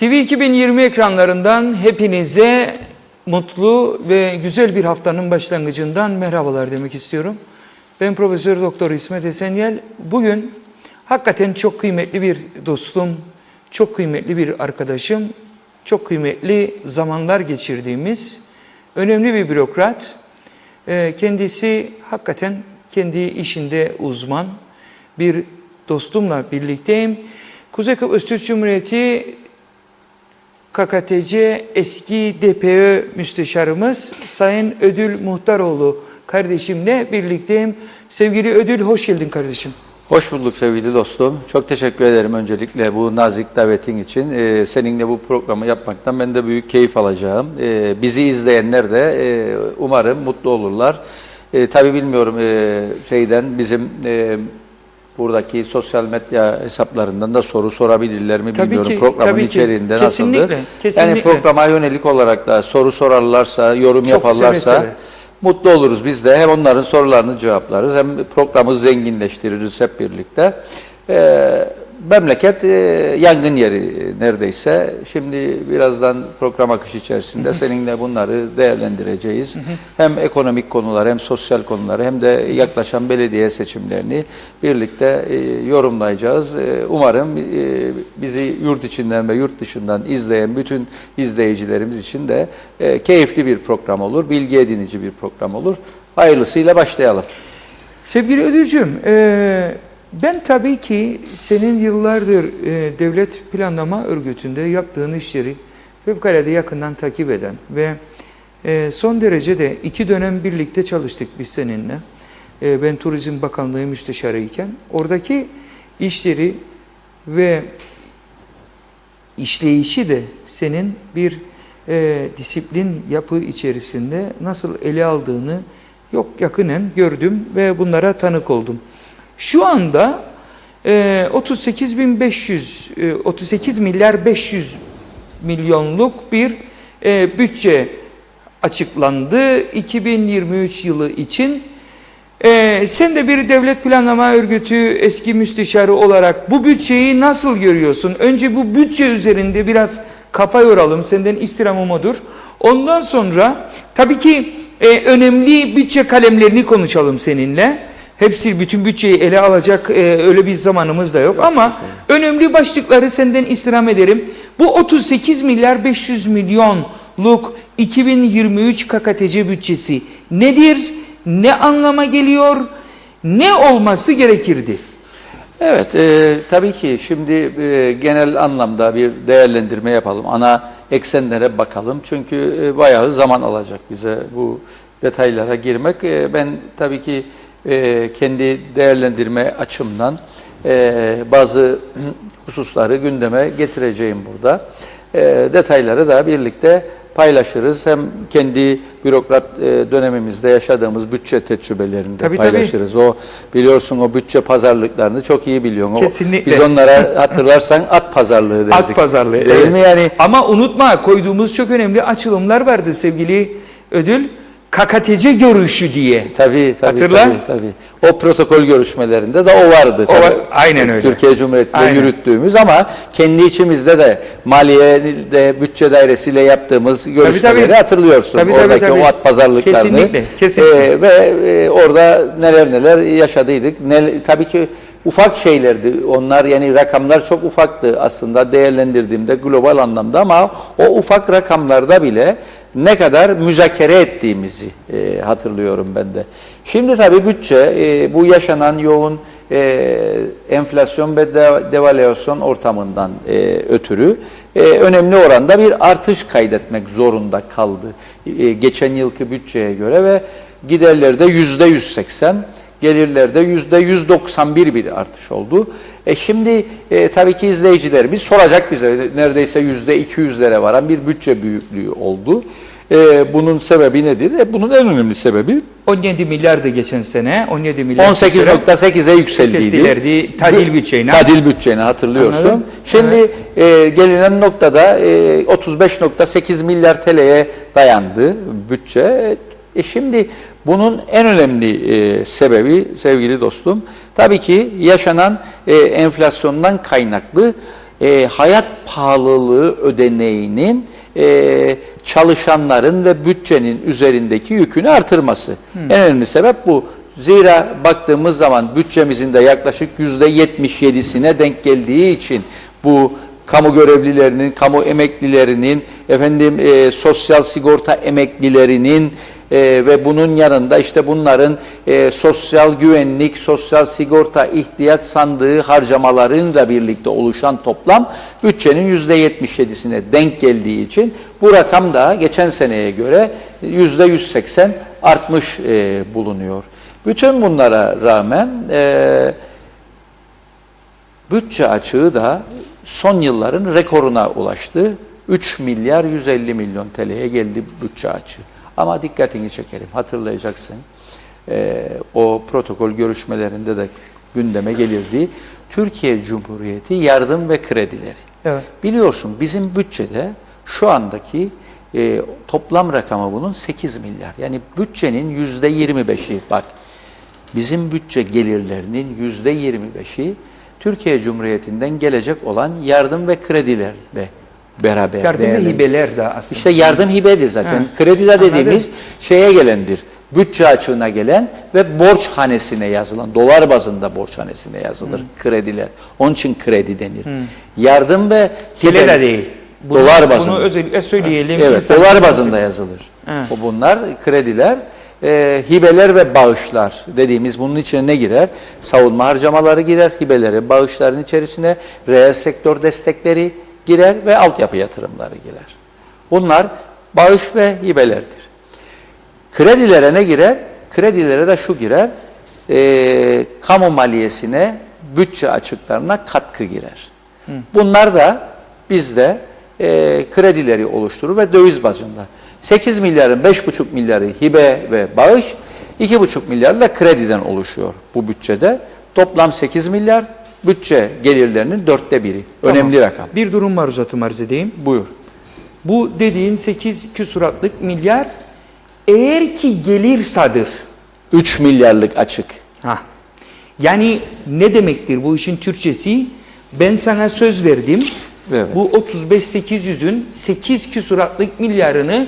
TV 2020 ekranlarından hepinize mutlu ve güzel bir haftanın başlangıcından merhabalar demek istiyorum. Ben Profesör Doktor İsmet Esenyel. Bugün hakikaten çok kıymetli bir dostum, çok kıymetli bir arkadaşım, çok kıymetli zamanlar geçirdiğimiz önemli bir bürokrat. Kendisi hakikaten kendi işinde uzman bir dostumla birlikteyim. Kuzey Kıbrıs Türk Cumhuriyeti KKTC eski DPÖ Müsteşarımız Sayın Ödül Muhtaroğlu kardeşimle birlikteyim. Sevgili Ödül, hoş geldin kardeşim. Hoş bulduk sevgili dostum. Çok teşekkür ederim öncelikle bu nazik davetin için. Seninle bu programı yapmaktan ben de büyük keyif alacağım. Bizi izleyenler de umarım mutlu olurlar. Tabii bilmiyorum bizim buradaki sosyal medya hesaplarından da soru sorabilirler mi bilmiyorum. Programın içeriğinde nasıldır? Yani programa yönelik olarak da soru sorarlarsa, yorum yaparlarsa mutlu oluruz biz de. Hem onların sorularını cevaplarız hem programı zenginleştiririz hep birlikte. Memleket yangın yeri neredeyse. Şimdi birazdan program akışı içerisinde seninle bunları değerlendireceğiz. Hem ekonomik konular hem sosyal konuları hem de yaklaşan belediye seçimlerini birlikte yorumlayacağız. Umarım bizi yurt içinden ve yurt dışından izleyen bütün izleyicilerimiz için de keyifli bir program olur, bilgi edinici bir program olur. Hayırlısıyla başlayalım. Sevgili Ödülcüğüm, ben tabii ki senin yıllardır Devlet Planlama Örgütü'nde yaptığın işleri fevkalade yakından takip eden ve son derece de 2 dönem birlikte çalıştık biz seninle. Ben Turizm Bakanlığı müsteşarıyken oradaki işleri ve işleyişi de senin bir disiplin yapı içerisinde nasıl ele aldığını yakinen gördüm ve bunlara tanık oldum. Şu anda 38 milyar 500 milyonluk bir bütçe açıklandı 2023 yılı için. Sen de bir Devlet Planlama Örgütü eski müsteşarı olarak bu bütçeyi nasıl görüyorsun? Önce bu bütçe üzerinde biraz kafa yoralım, senden istirhamım odur. Ondan sonra tabii ki önemli bütçe kalemlerini konuşalım seninle. Hepsi, bütün bütçeyi ele alacak öyle bir zamanımız da yok ama önemli başlıkları senden istirham ederim. Bu 38 milyar 500 milyonluk 2023 KKTC bütçesi nedir? Ne anlama geliyor? Ne olması gerekirdi? Evet, tabii ki şimdi genel anlamda bir değerlendirme yapalım. Ana eksenlere bakalım. Çünkü bayağı zaman alacak bize bu detaylara girmek. Ben tabii ki kendi değerlendirme açımdan bazı hususları gündeme getireceğim burada. Detayları da birlikte paylaşırız. Hem kendi bürokrat dönemimizde yaşadığımız bütçe tecrübelerinde paylaşırız. Tabii. O biliyorsun o bütçe pazarlıklarını çok iyi biliyorsun. Kesinlikle. Biz onlara hatırlarsan at pazarlığı dedik. At pazarlığı. Değil evet. mi yani? Ama unutma, koyduğumuz çok önemli açılımlar vardı sevgili Ödül. KKTC görüşü diye. Tabii. Hatırla? Tabii. O protokol görüşmelerinde de o vardı. Aynen öyle. Türkiye Cumhuriyeti'nde yürüttüğümüz ama kendi içimizde de Maliye'de bütçe dairesiyle yaptığımız görüşmeleri hatırlıyorsun. Oradaki o at pazarlıklarını. Kesinlikle. Ve orada neler yaşadıydık. Tabii ki ufak şeylerdi. Onlar yani rakamlar çok ufaktı aslında değerlendirdiğimde global anlamda ama o ufak rakamlarda bile ne kadar müzakere ettiğimizi hatırlıyorum ben de. Şimdi tabii bütçe bu yaşanan yoğun enflasyon ve devalüasyon ortamından ötürü önemli oranda bir artış kaydetmek zorunda kaldı. Geçen yılki bütçeye göre ve giderlerde %180, gelirlerde %191 bir artış oldu. Şimdi tabii ki izleyicilerimiz soracak bize neredeyse %200'lere varan bir bütçe büyüklüğü oldu. Bunun sebebi nedir? Bunun en önemli sebebi 17 milyardı geçen sene. 17 milyar 18.8'e yükseldiydi. Tadil bütçeğine. Tadil bütçeğine hatırlıyorsun. Anladım. Şimdi gelinen noktada 35.8 milyar TL'ye dayandı bütçe. Şimdi bunun en önemli sebebi sevgili dostum tabii ki yaşanan enflasyondan kaynaklı hayat pahalılığı ödeneğinin çalışanların ve bütçenin üzerindeki yükünü artırması. En önemli sebep bu. Zira baktığımız zaman bütçemizin de yaklaşık %77'sine denk geldiği için bu kamu görevlilerinin, kamu emeklilerinin, sosyal sigorta emeklilerinin ve bunun yanında işte bunların sosyal güvenlik, sosyal sigorta ihtiyaç sandığı harcamalarıyla birlikte oluşan toplam bütçenin %77'sine denk geldiği için bu rakam da geçen seneye göre %180 artmış bulunuyor. Bütün bunlara rağmen bütçe açığı da son yılların rekoruna ulaştı. 3 milyar 150 milyon TL'ye geldi bütçe açığı. Ama dikkatini çekerim, hatırlayacaksın. O protokol görüşmelerinde de gündeme gelirdi. Türkiye Cumhuriyeti yardım ve kredileri. Evet. Biliyorsun bizim bütçede şu andaki toplam rakamı bunun 8 milyar. Yani bütçenin %25'i bak. Bizim bütçe gelirlerinin %25'i Türkiye Cumhuriyeti'nden gelecek olan yardım ve kredilerle beraber. Yardım ve hibeler de aslında. İşte yardım hibedir zaten. Kredi de dediğimiz şeye gelendir. Bütçe açığına gelen ve borç hanesine yazılan, dolar bazında borç hanesine yazılır krediler. Onun için kredi denir. Yardım ve hibe de değil. Dolar bazında. Bunu özellikle söyleyelim. Evet, dolar bazında yazılır. O bunlar krediler. Hibeler ve bağışlar dediğimiz bunun içine ne girer? Savunma harcamaları girer, hibeleri, bağışların içerisine reel sektör destekleri girer ve altyapı yatırımları girer. Bunlar bağış ve hibelerdir. Kredilere ne girer? Kredilere de şu girer, kamu maliyesine, bütçe açıklarına katkı girer. Bunlar da bizde kredileri oluşturur ve döviz bazında. 8 milyarın 5,5 milyarı hibe ve bağış, 2,5 milyar da krediden oluşuyor bu bütçede. Toplam 8 milyar, bütçe gelirlerinin 1/4'i. Tamam. Önemli rakam. Bir durum maruzatı arz edeyim. Buyur. Bu dediğin 8 küsuratlık milyar eğer ki gelirsadır. 3 milyarlık açık. Yani ne demektir bu işin Türkçesi? Ben sana söz verdim. Evet. Bu 35.800'ün 8 küsuratlık milyarını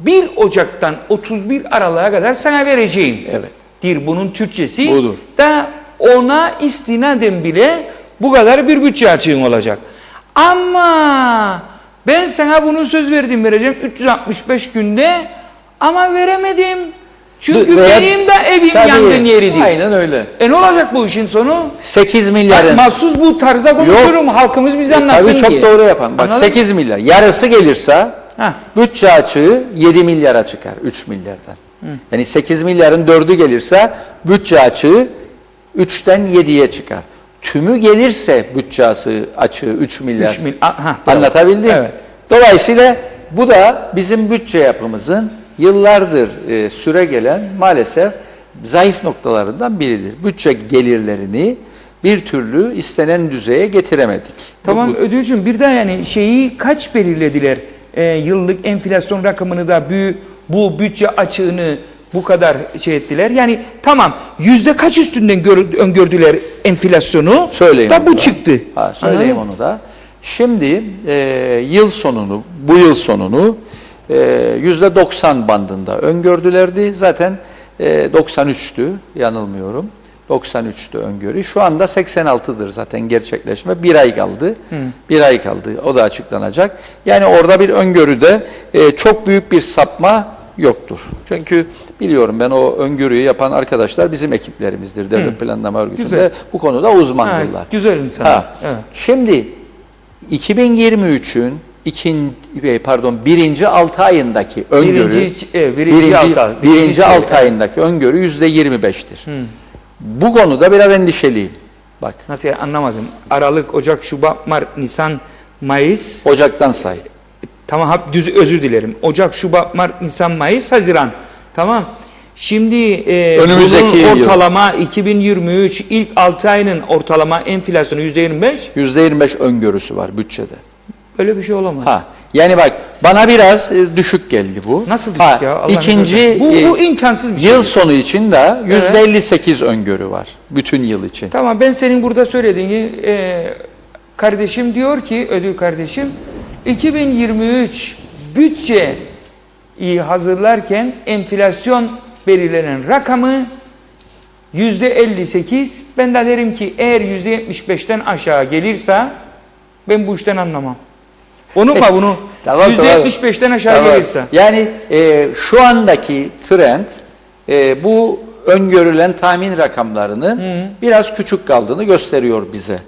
1 Ocak'tan 31 Aralık'a kadar sana vereceğim. Evet. Bunun Türkçesi. Budur. Da ona istinaden bile bu kadar bir bütçe açığın olacak. Ama ben sana bunu söz vereceğim 365 günde ama veremedim. Çünkü benim de evim yangın yeridir. Aynen öyle. Ne olacak bu işin sonu? 8 milyarın... Mahsus bu tarzda konuşuyorum. Halkımız bizi anlasın tabii diye. çok doğru yapan. Bak Anladın 8 milyar. Yarısı gelirse bütçe açığı 7 milyara çıkar 3 milyardan. Yani 8 milyarın 4'ü gelirse bütçe açığı 3'ten 7'ye çıkar. Tümü gelirse bütçe açığı 3 milyar. Anlatabildim? Evet. Dolayısıyla bu da bizim bütçe yapımızın yıllardır süre gelen maalesef zayıf noktalarından biridir. Bütçe gelirlerini bir türlü istenen düzeye getiremedik. Tamam Ödülcüğüm, bir daha yani şeyi kaç belirlediler? Yıllık enflasyon rakamını da bu bütçe açığını bu kadar şey ettiler. Yani tamam kaç üstünden öngördüler enflasyonu? Söyleyeyim da bu da çıktı. Söyleyeyim onu da. Şimdi bu yıl sonunu %90 bandında öngördülerdi. Zaten 93'tü yanılmıyorum. 93'tü öngörü. Şu anda 86'dır zaten gerçekleşme. Bir ay kaldı. Bir ay kaldı. O da açıklanacak. Yani orada bir öngörüde çok büyük bir sapma yoktur. Çünkü biliyorum ben o öngörüyü yapan arkadaşlar bizim ekiplerimizdir. Devlet Planlama Örgütü'nde Güzel. bu konuda uzmandırlar. Güzel insan. Evet. Şimdi 2023'ün birinci 6 ayındaki öngörü birinci 6 ayındaki öngörü %25'tir. Bu konuda biraz endişeliyim. Bak. Nasıl anlamadım. Aralık, Ocak, Şubat, Mart, Nisan, Mayıs. Ocaktan say. Tamam, özür dilerim. Ocak, Şubat, Mart, Nisan, Mayıs, Haziran. Tamam. Şimdi önümüzdeki ortalama 2023 ilk 6 ayının ortalama enflasyonu %25. %25 öngörüsü var bütçede. Öyle bir şey olamaz. Yani bak bana biraz düşük geldi bu. Nasıl düşük ya? İkinci bu imkansız bir şey. Yıl sonu için de %58 öngörü var bütün yıl için. Tamam, ben senin burada söylediğini kardeşim diyor ki, ödül kardeşim, 2023 bütçeyi hazırlarken enflasyon belirlenen rakamı %58. Ben de derim ki eğer %75'ten aşağı gelirse ben bu işten anlamam. Unutma bunu. Tamam, %75'ten aşağı tamam. gelirse. Yani şu andaki trend bu öngörülen tahmin rakamlarının biraz küçük kaldığını gösteriyor bize.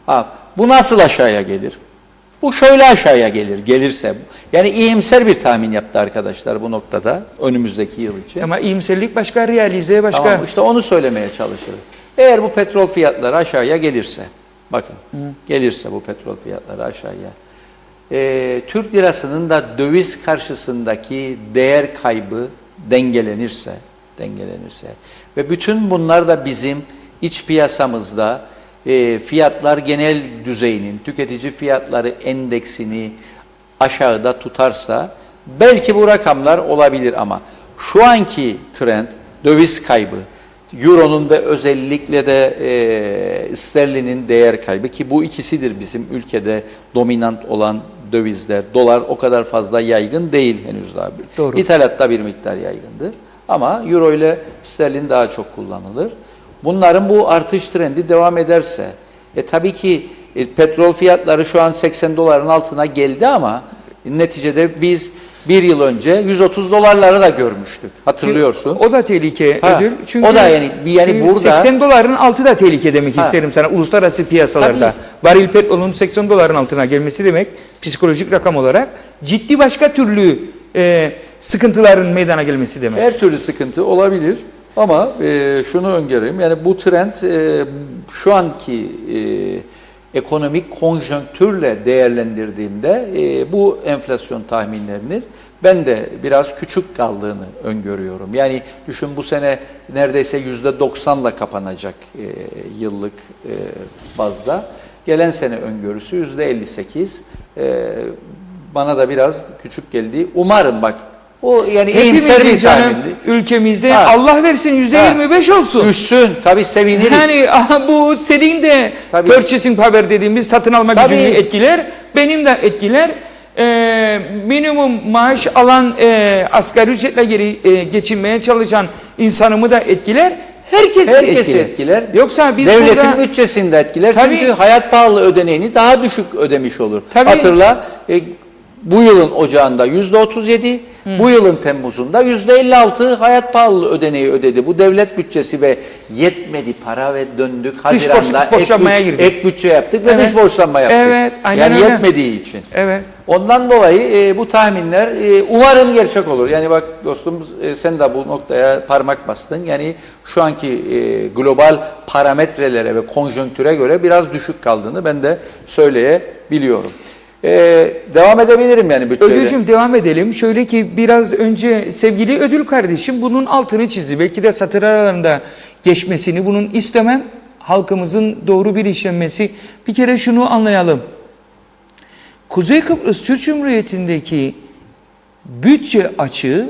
Ha, bu nasıl aşağıya gelir? Bu şöyle aşağıya gelir, gelirse. Yani iyimser bir tahmin yaptı arkadaşlar bu noktada önümüzdeki yıl için. Ama iyimserlik başka, realize başka. Tamam, işte onu söylemeye çalışırım. Eğer bu petrol fiyatları aşağıya gelirse, bakın gelirse bu petrol fiyatları aşağıya, Türk lirasının da döviz karşısındaki değer kaybı dengelenirse ve bütün bunlar da bizim iç piyasamızda fiyatlar genel düzeyinin, tüketici fiyatları endeksini aşağıda tutarsa belki bu rakamlar olabilir ama şu anki trend döviz kaybı, Euro'nun ve özellikle de sterlinin değer kaybı ki bu ikisidir bizim ülkede dominant olan dövizler. Dolar o kadar fazla yaygın değil henüz daha. Doğru. İthalatta bir miktar yaygındır. Ama Euro ile sterlin daha çok kullanılır. Bunların bu artış trendi devam ederse, tabii ki petrol fiyatları şu an 80 doların altına geldi ama neticede biz bir yıl önce 130 dolarları da görmüştük. Hatırlıyorsun. O da tehlike ödül. Çünkü, o da yani burada 80 doların altı da tehlike demek isterim sana uluslararası piyasalarda. Tabii. Varil petrolün 80 doların altına gelmesi demek psikolojik rakam olarak ciddi başka türlü sıkıntıların meydana gelmesi demek. Her türlü sıkıntı olabilir ama şunu öngöreyim. Yani bu trend şu anki ekonomik konjonktürle değerlendirdiğimde bu enflasyon tahminlerinin ben de biraz küçük kaldığını öngörüyorum. Yani düşün bu sene neredeyse %90'la kapanacak yıllık bazda. Gelen sene öngörüsü %58. Bana da biraz küçük geldi. Umarım bak o yani iyimser bir tahmindi. Ülkemizde Allah versin %25 olsun. Düşsün tabii sevinirim. Yani bu senin de purchasing power dediğimiz satın alma gücünü etkiler. Benim de etkiler. Minimum maaş alan asgari ücretle geçinmeye çalışan insanımı da etkiler. Herkesi etkiler. Yoksa biz devletin burada bütçesini de etkiler. Çünkü hayat pahalı ödeneğini daha düşük ödemiş olur. Hatırla bu yılın ocağında %37, bu yılın Temmuz'unda %56 hayat pahalılığı ödeneği ödedi. Bu devlet bütçesi ve yetmedi para ve döndük Haziran'da ek bütçe yaptık ve dış borçlanma yaptık. Evet, yani yetmediği için. Evet. Ondan dolayı bu tahminler umarım gerçek olur. Yani bak dostum sen de bu noktaya parmak bastın. Yani şu anki global parametrelere ve konjonktüre göre biraz düşük kaldığını ben de söyleyebiliyorum. Devam edebilirim yani bütçeyle. Ödülcüm devam edelim. Şöyle ki biraz önce sevgili ödül kardeşim bunun altını çizdi. Belki de satır aralarında geçmesini bunun istemem. Halkımızın doğru bilinçlenmesi. Bir kere şunu anlayalım. Kuzey Kıbrıs Türk Cumhuriyeti'ndeki bütçe açığı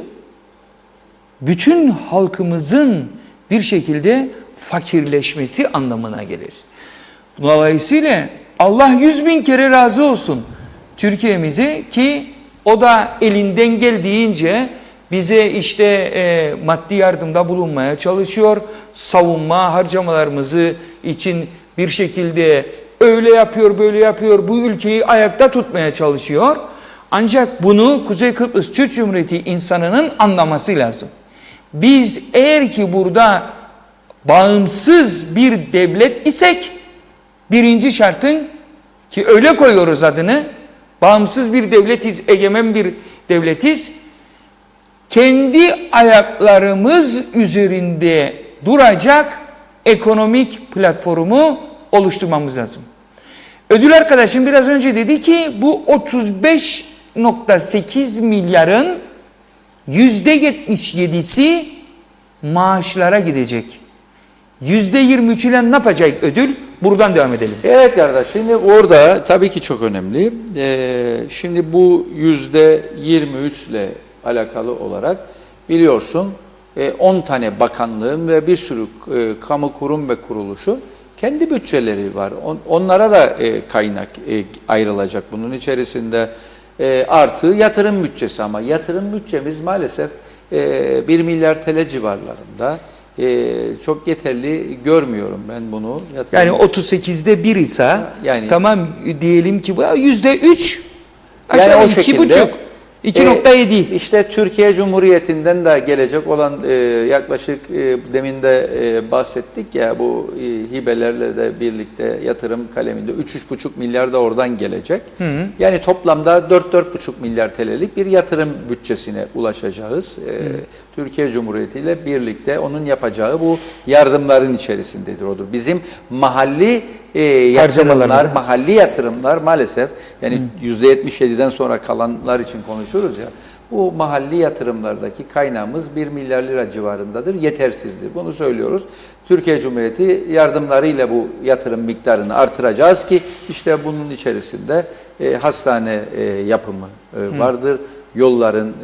bütün halkımızın bir şekilde fakirleşmesi anlamına gelir. Dolayısıyla Allah 100.000 kere razı olsun Türkiye'mize ki o da elinden geldiğince bize işte maddi yardımda bulunmaya çalışıyor. Savunma harcamalarımızı için bir şekilde öyle yapıyor, böyle yapıyor. Bu ülkeyi ayakta tutmaya çalışıyor. Ancak bunu Kuzey Kıbrıs Türk Cumhuriyeti insanının anlaması lazım. Biz eğer ki burada bağımsız bir devlet isek birinci şartın ki öyle koyuyoruz adını bağımsız bir devletiz, egemen bir devletiz. Kendi ayaklarımız üzerinde duracak ekonomik platformu oluşturmamız lazım. Ödül arkadaşım biraz önce dedi ki bu 35.8 milyarın %77'si maaşlara gidecek. %23 ile ne yapacak ödül? Buradan devam edelim. Evet kardeş, şimdi orada tabii ki çok önemli. Şimdi bu %23 ile alakalı olarak biliyorsun 10 tane bakanlığın ve bir sürü kamu kurum ve kuruluşun kendi bütçeleri var. Onlara da kaynak ayrılacak bunun içerisinde. Artı yatırım bütçesi, ama yatırım bütçemiz maalesef 1 milyar TL civarlarında. Çok yeterli görmüyorum ben bunu. Yani 38'de 1 ise yani, tamam diyelim ki bu %3 aşağı yani 2,5. 2,7. İşte Türkiye Cumhuriyeti'nden de gelecek olan yaklaşık demin de bahsettik ya, bu hibelerle de birlikte yatırım kaleminde 3-3,5 milyar da oradan gelecek. Yani toplamda 4-4,5 milyar TL'lik bir yatırım bütçesine ulaşacağız. Türkiye Cumhuriyeti ile birlikte onun yapacağı bu yardımların içerisindedir odur. Bizim mahalli yatırımlar, mahalli yatırımlar maalesef, yani %77'den sonra kalanlar için konuşuyoruz ya, bu mahalli yatırımlardaki kaynağımız 1 milyar lira civarındadır, yetersizdir. Bunu söylüyoruz. Türkiye Cumhuriyeti yardımlarıyla bu yatırım miktarını artıracağız ki işte bunun içerisinde hastane yapımı vardır. Yolların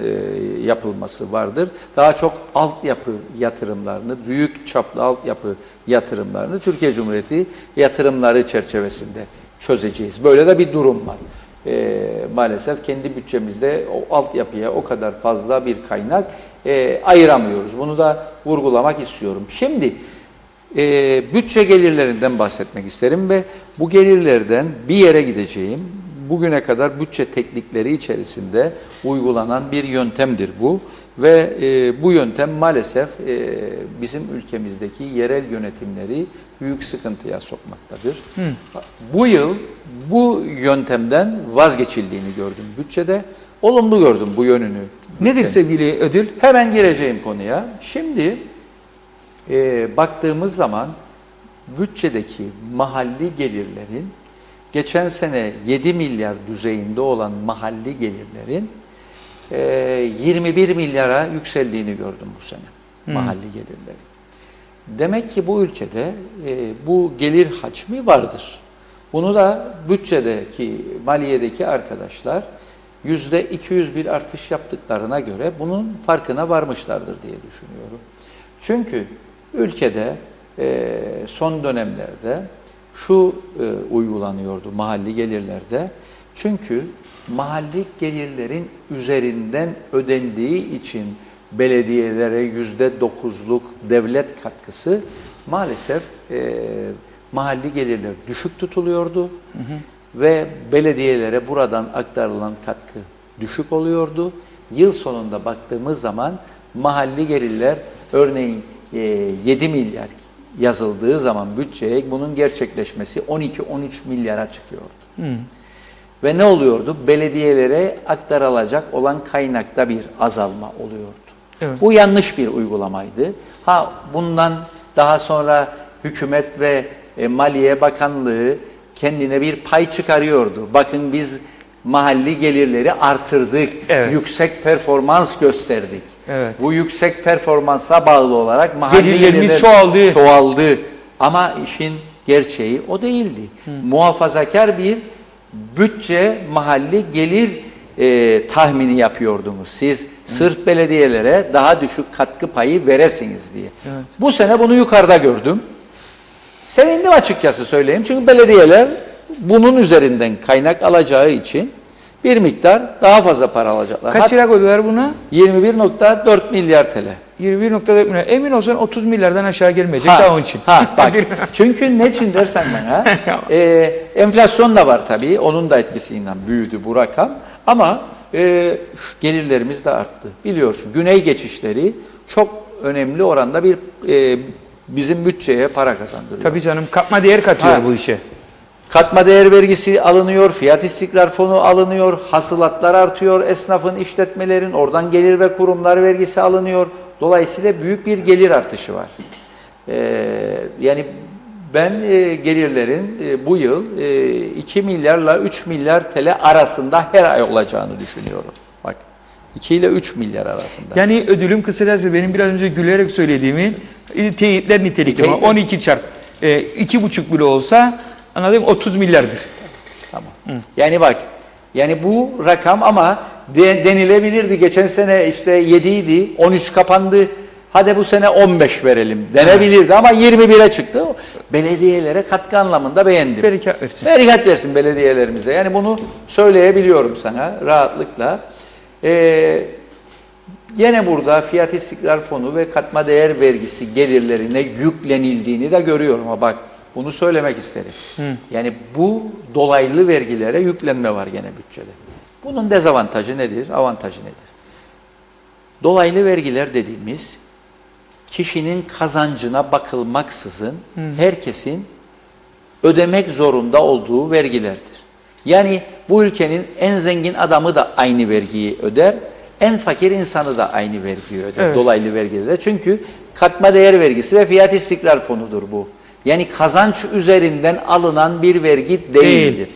yapılması vardır. Daha çok altyapı yatırımlarını, büyük çaplı altyapı yatırımlarını Türkiye Cumhuriyeti yatırımları çerçevesinde çözeceğiz. Böyle de bir durum var. Maalesef kendi bütçemizde o altyapıya o kadar fazla bir kaynak ayıramıyoruz. Bunu da vurgulamak istiyorum. Şimdi bütçe gelirlerinden bahsetmek isterim ve bu gelirlerden bir yere gideceğim. Bugüne kadar bütçe teknikleri içerisinde uygulanan bir yöntemdir bu ve bu yöntem maalesef bizim ülkemizdeki yerel yönetimleri büyük sıkıntıya sokmaktadır. Bu yıl bu yöntemden vazgeçildiğini gördüm bütçede, olumlu gördüm bu yönünü. Nedir sevgili Ödül? Hemen gireceğim konuya. Şimdi baktığımız zaman bütçedeki mahalli gelirlerin geçen sene 7 milyar düzeyinde olan mahalli gelirlerin 21 milyara yükseldiğini gördüm bu sene mahalli gelirleri. Demek ki bu ülkede bu gelir hacmi vardır. Bunu da bütçedeki, maliyedeki arkadaşlar %200 bir artış yaptıklarına göre bunun farkına varmışlardır diye düşünüyorum. Çünkü ülkede son dönemlerde şu uygulanıyordu mahalli gelirlerde. Çünkü mahalli gelirlerin üzerinden ödendiği için belediyelere %9'luk devlet katkısı maalesef mahalli gelirler düşük tutuluyordu. Ve belediyelere buradan aktarılan katkı düşük oluyordu. Yıl sonunda baktığımız zaman mahalli gelirler örneğin 7 milyar yazıldığı zaman bütçeye bunun gerçekleşmesi 12-13 milyara çıkıyordu. Ve ne oluyordu? Belediyelere aktarılacak olan kaynakta bir azalma oluyordu. Evet. Bu yanlış bir uygulamaydı. Bundan daha sonra hükümet ve Maliye Bakanlığı kendine bir pay çıkarıyordu. Bakın biz mahalli gelirleri artırdık, yüksek performans gösterdik. Bu yüksek performansa bağlı olarak mahalli gelirlerimiz çoğaldı. Ama işin gerçeği o değildi. Muhafazakar bir bütçe mahalli gelir tahmini yapıyordunuz. Siz sırf belediyelere daha düşük katkı payı veresiniz diye. Bu sene bunu yukarıda gördüm. Sevindim açıkçası söyleyeyim. Çünkü belediyeler bunun üzerinden kaynak alacağı için bir miktar daha fazla para alacaklar. Kaç lira koydular buna? 21,4 milyar TL. 21,4 milyar. Emin olsun 30 milyardan aşağı gelmeyecek daha onun için. Bak. Çünkü ne için dersen bana, enflasyon da var tabii. Onun da etkisiyle büyüdü bu rakam. Ama gelirlerimiz de arttı. Biliyorsun güney geçişleri çok önemli oranda bir bizim bütçeye para kazandırıyor. Tabii canım, katma değer katıyor bu işe. Katma değer vergisi alınıyor, fiyat istikrar fonu alınıyor, hasılatlar artıyor, esnafın, işletmelerin, oradan gelir ve kurumlar vergisi alınıyor. Dolayısıyla büyük bir gelir artışı var. Yani ben gelirlerin bu yıl 2 milyarla 3 milyar TL arasında her ay olacağını düşünüyorum. Bak, 2 ile 3 milyar arasında. Yani ödülüm kısacası benim biraz önce gülerek söylediğimin teyitler nitelikli. 12 çarp 2,5 bile olsa anladın 30 milyardır. Tamam. Yani bak, yani bu rakam ama denilebilirdi. Geçen sene işte 7 idi, 13 kapandı. Hadi bu sene 15 verelim denebilirdi ama 21'e çıktı. Belediyelere katkı anlamında beğendim. Berekat versin. Berekat versin belediyelerimize. Yani bunu söyleyebiliyorum sana rahatlıkla. Gene burada Fiyat İstikrar Fonu ve katma değer vergisi gelirlerine yüklenildiğini de görüyorum. Ama bak bunu söylemek isterim. Yani bu dolaylı vergilere yüklenme var gene bütçede. Bunun dezavantajı nedir, avantajı nedir? Dolaylı vergiler dediğimiz kişinin kazancına bakılmaksızın herkesin ödemek zorunda olduğu vergilerdir. Yani bu ülkenin en zengin adamı da aynı vergiyi öder, en fakir insanı da aynı vergiyi öder, evet. Dolaylı vergileri. Çünkü katma değer vergisi ve fiyat istikrar fonudur bu. Yani kazanç üzerinden alınan bir vergi değildir.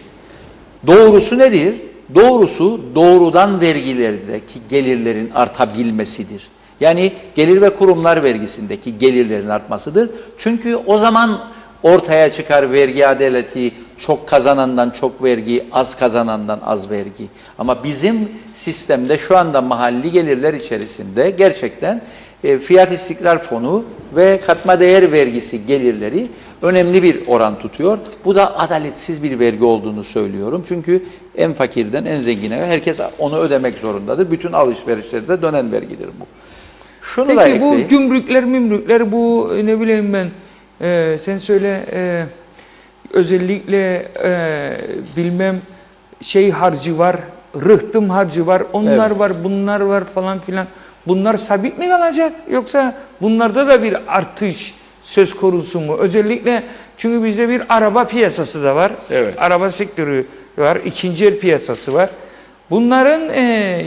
Doğrusu nedir? Doğrusu doğrudan vergilerdeki gelirlerin artabilmesidir. Yani gelir ve kurumlar vergisindeki gelirlerin artmasıdır. Çünkü o zaman ortaya çıkar vergi adaleti, çok kazanandan çok vergi, az kazanandan az vergi. Ama bizim sistemde şu anda mahalli gelirler içerisinde gerçekten fiyat istikrar fonu ve katma değer vergisi gelirleri önemli bir oran tutuyor. Bu da adaletsiz bir vergi olduğunu söylüyorum. Çünkü en fakirden en zengine herkes onu ödemek zorundadır. Bütün alışverişlerde dönen vergidir bu. Şunu peki da ekleyeyim. Bu gümrükler bu ne bileyim ben sen söyle özellikle bilmem şey harcı var, rıhtım harcı var, onlar evet. var, bunlar var falan filan. Bunlar sabit mi kalacak yoksa bunlarda da bir artış söz konusu mu? Özellikle çünkü bizde bir araba piyasası da var. Evet. Araba sektörü var, ikinci el piyasası var. Bunların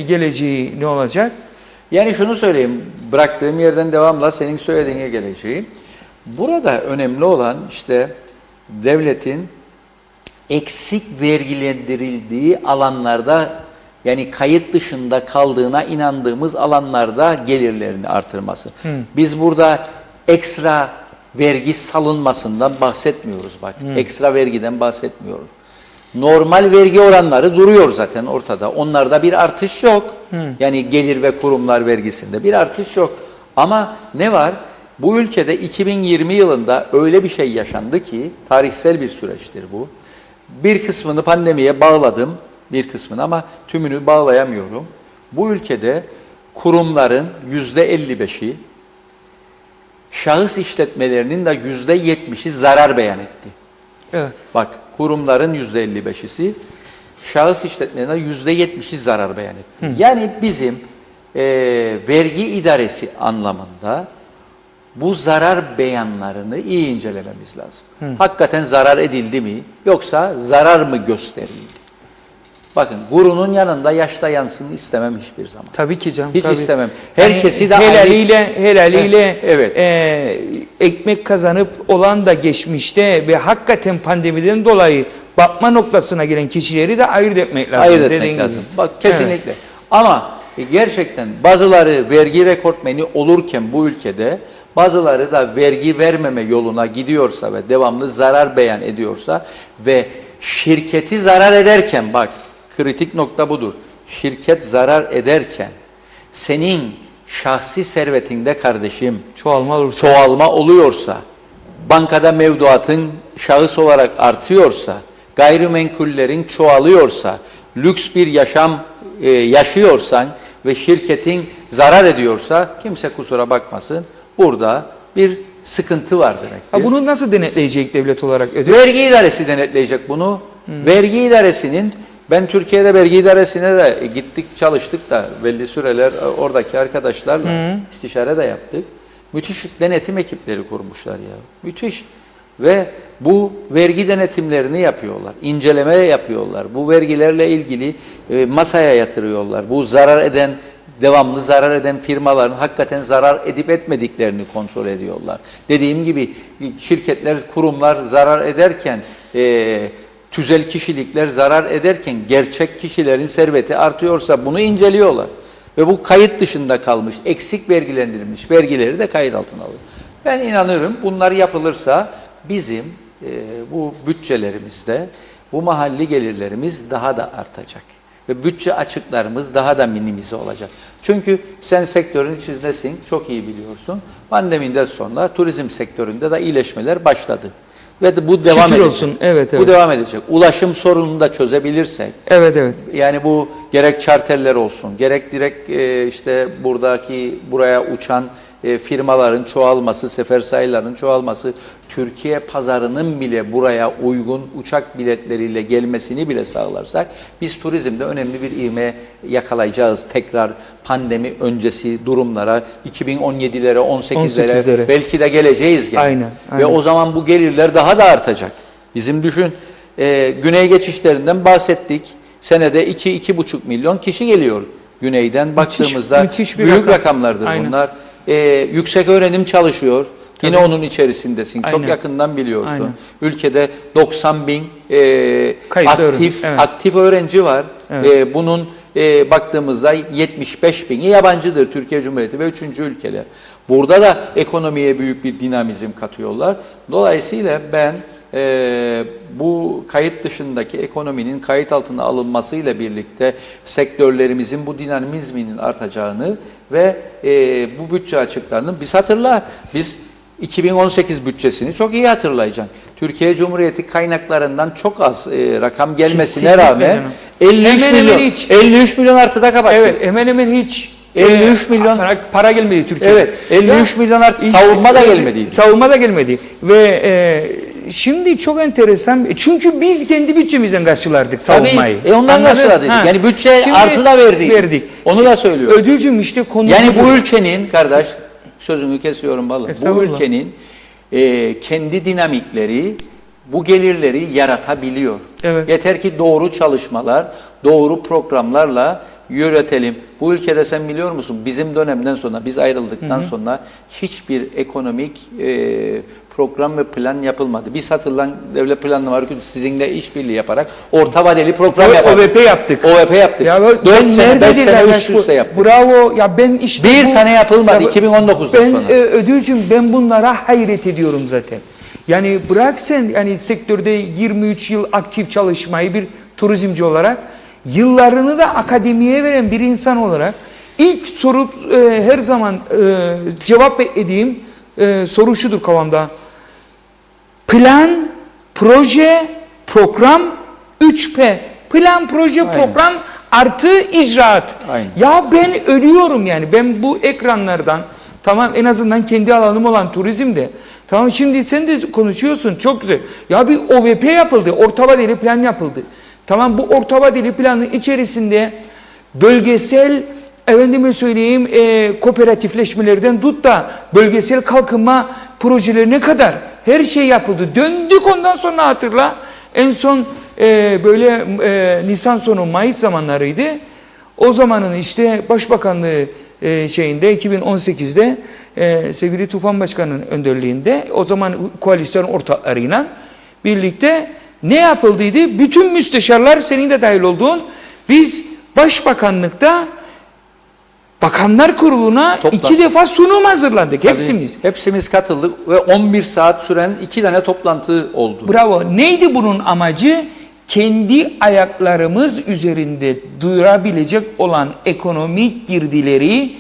geleceği ne olacak? Yani şunu söyleyeyim, bıraktığım yerden devamla senin söylediğine geleceğim. Burada önemli olan işte devletin eksik vergilendirildiği alanlarda, yani kayıt dışında kaldığına inandığımız alanlarda gelirlerini artırması. Biz burada ekstra vergi salınmasından bahsetmiyoruz bak. Ekstra vergiden bahsetmiyoruz. Normal vergi oranları duruyor zaten ortada. Onlarda bir artış yok. Yani gelir ve kurumlar vergisinde bir artış yok. Ama ne var? Bu ülkede 2020 yılında öyle bir şey yaşandı ki, tarihsel bir süreçtir bu. Bir kısmını pandemiye bağladım, bir kısmını ama tümünü bağlayamıyorum. Bu ülkede kurumların %55'i, şahıs işletmelerinin de %70'i zarar beyan etti. Evet. Bak, kurumların %55'isi, şahıs işletmelerinin %70'i zarar beyan etti. Yani bizim vergi idaresi anlamında bu zarar beyanlarını iyi incelememiz lazım. Hakikaten zarar edildi mi yoksa zarar mı gösterildi? Bakın gurunun yanında yaş da yansın istemem hiçbir zaman. Tabii ki canım. Hiç tabii. istemem. Herkesi yani de helaliyle evet. Ekmek kazanıp olan da geçmişte ve hakikaten pandemiden dolayı batma noktasına gelen kişileri de ayırt etmek lazım. Ayırt etmek lazım. Bak kesinlikle. Evet. Ama gerçekten bazıları vergi rekortmeni olurken bu ülkede bazıları da vergi vermeme yoluna gidiyorsa ve devamlı zarar beyan ediyorsa ve şirketi zarar ederken, bak kritik nokta budur. Şirket zarar ederken senin şahsi servetinde kardeşim çoğalma oluyorsa, bankada mevduatın şahıs olarak artıyorsa, gayrimenkullerin çoğalıyorsa, lüks bir yaşam yaşıyorsan ve şirketin zarar ediyorsa kimse kusura bakmasın. Burada bir sıkıntı var demektir. Bunu nasıl denetleyecek devlet olarak? Vergi idaresi denetleyecek bunu. Vergi idaresinin, ben Türkiye'de vergi idaresine de gittik çalıştık da belli süreler oradaki arkadaşlarla istişare de yaptık. Müthiş denetim ekipleri kurmuşlar ya. Müthiş. Ve bu vergi denetimlerini yapıyorlar. İnceleme yapıyorlar. Bu vergilerle ilgili masaya yatırıyorlar. Bu zarar eden, devamlı zarar eden firmaların hakikaten zarar edip etmediklerini kontrol ediyorlar. Dediğim gibi şirketler, kurumlar zarar ederken, tüzel kişilikler zarar ederken gerçek kişilerin serveti artıyorsa bunu inceliyorlar. Ve bu kayıt dışında kalmış, eksik vergilendirilmiş vergileri de kayıt altına alıyor. Ben inanırım bunlar yapılırsa bizim bu bütçelerimizde bu mahalli gelirlerimiz daha da artacak. ve bütçe açıklarımız daha da minimize olacak. Çünkü sen sektörün içindesin, çok iyi biliyorsun. Pandemiden sonra turizm sektöründe de iyileşmeler başladı. Ve bu devam Şükür edecek. olsun. Evet, evet. Bu devam edecek. Ulaşım sorununu da çözebilirsek. Evet, evet. Yani bu gerek charterler olsun, gerek direkt işte buraya uçan firmaların çoğalması, sefer sayılarının çoğalması, Türkiye pazarının bile buraya uygun uçak biletleriyle gelmesini bile sağlarsak biz turizmde önemli bir ivme yakalayacağız. Tekrar pandemi öncesi durumlara 2017'lere, 18'lere belki de geleceğiz. Yani. Aynen. Ve o zaman bu gelirler daha da artacak. Bizim düşün, güney geçişlerinden bahsettik. Senede 2-2,5 milyon kişi geliyor güneyden. Baktığımızda müthiş bir büyük rakam. rakamlardır Aynen. bunlar. Yüksek öğrenim çalışıyor. Yine onun içerisindesin. Aynen. Çok yakından biliyorsun. Aynen. Ülkede 90 bin aktif öğrenci var. Evet. Bunun baktığımızda 75 bini yabancıdır Türkiye Cumhuriyeti ve 3. ülkeler. Burada da ekonomiye büyük bir dinamizm katıyorlar. Dolayısıyla ben bu kayıt dışındaki ekonominin kayıt altına alınmasıyla birlikte sektörlerimizin bu dinamizminin artacağını ve bu bütçe açıklarının biz 2018 bütçesini çok iyi hatırlayacaksın. Türkiye Cumhuriyeti kaynaklarından çok az rakam gelmesine rağmen 53 milyon artıda kapattı. Evet, hemen hemen hiç 53 milyon para gelmedi Türkiye'ye. Evet, 53 milyon artı savunma da gelmedi. Savunma da gelmedi ve şimdi çok enteresan. Çünkü biz kendi bütçemizden karşılardık savunmayı. Tabii, ondan karşıladık. Yani bütçe artı da verdik. Onu da söylüyorum. Ödülcüm işte konu. Yani bu ülkenin kardeş, sözünü kesiyorum vallahi. Bu ülkenin kendi dinamikleri bu gelirleri yaratabiliyor. Evet. Yeter ki doğru çalışmalar, doğru programlarla yönetelim. Bu ülkede sen biliyor musun bizim dönemden sonra, biz ayrıldıktan sonra hiçbir ekonomik program ve plan yapılmadı. Biz hatırlan Devlet Planlama Örgütü sizinle işbirliği yaparak orta vadeli program yaptık. OVP yaptık. OVP yaptık. Ya 4 sene, 5 sene üst üste yaptık. Bravo. Ya ben işte bir tane yapılmadı 2019'dan sonra. Ödülcüm ben bunlara hayret ediyorum zaten. Yani bırak sen yani sektörde 23 yıl aktif çalışmayı bir turizmci olarak yıllarını da akademiye veren bir insan olarak ilk sorup her zaman cevap edeyim soru şudur kafamda. Plan, proje, program 3P. Plan, proje, program artı icraat. Aynen. Ya ben ölüyorum yani. Ben bu ekranlardan tamam en azından kendi alanım olan turizmde. Tamam şimdi sen de konuşuyorsun çok güzel. Ya bir OVP yapıldı. Orta vadeli plan yapıldı. Tamam bu orta vadeli planın içerisinde bölgesel efendime söyleyeyim kooperatifleşmelerden tut da bölgesel kalkınma projelerine kadar her şey yapıldı. Döndük ondan sonra hatırla. En son böyle Nisan sonu Mayıs zamanlarıydı. O zamanın işte Başbakanlığı şeyinde 2018'de sevgili Tufan Başkan'ın önderliğinde o zaman koalisyon ortaklarıyla birlikte ne yapıldıydı? Bütün müsteşarlar senin de dahil olduğun biz Başbakanlıkta Bakanlar Kurulu'na 2 defa sunum hazırladık hepsimiz. Tabii, hepsimiz katıldık ve 11 saat süren 2 tane toplantı oldu. Bravo. Neydi bunun amacı? Kendi ayaklarımız üzerinde durabilecek olan ekonomik girdileri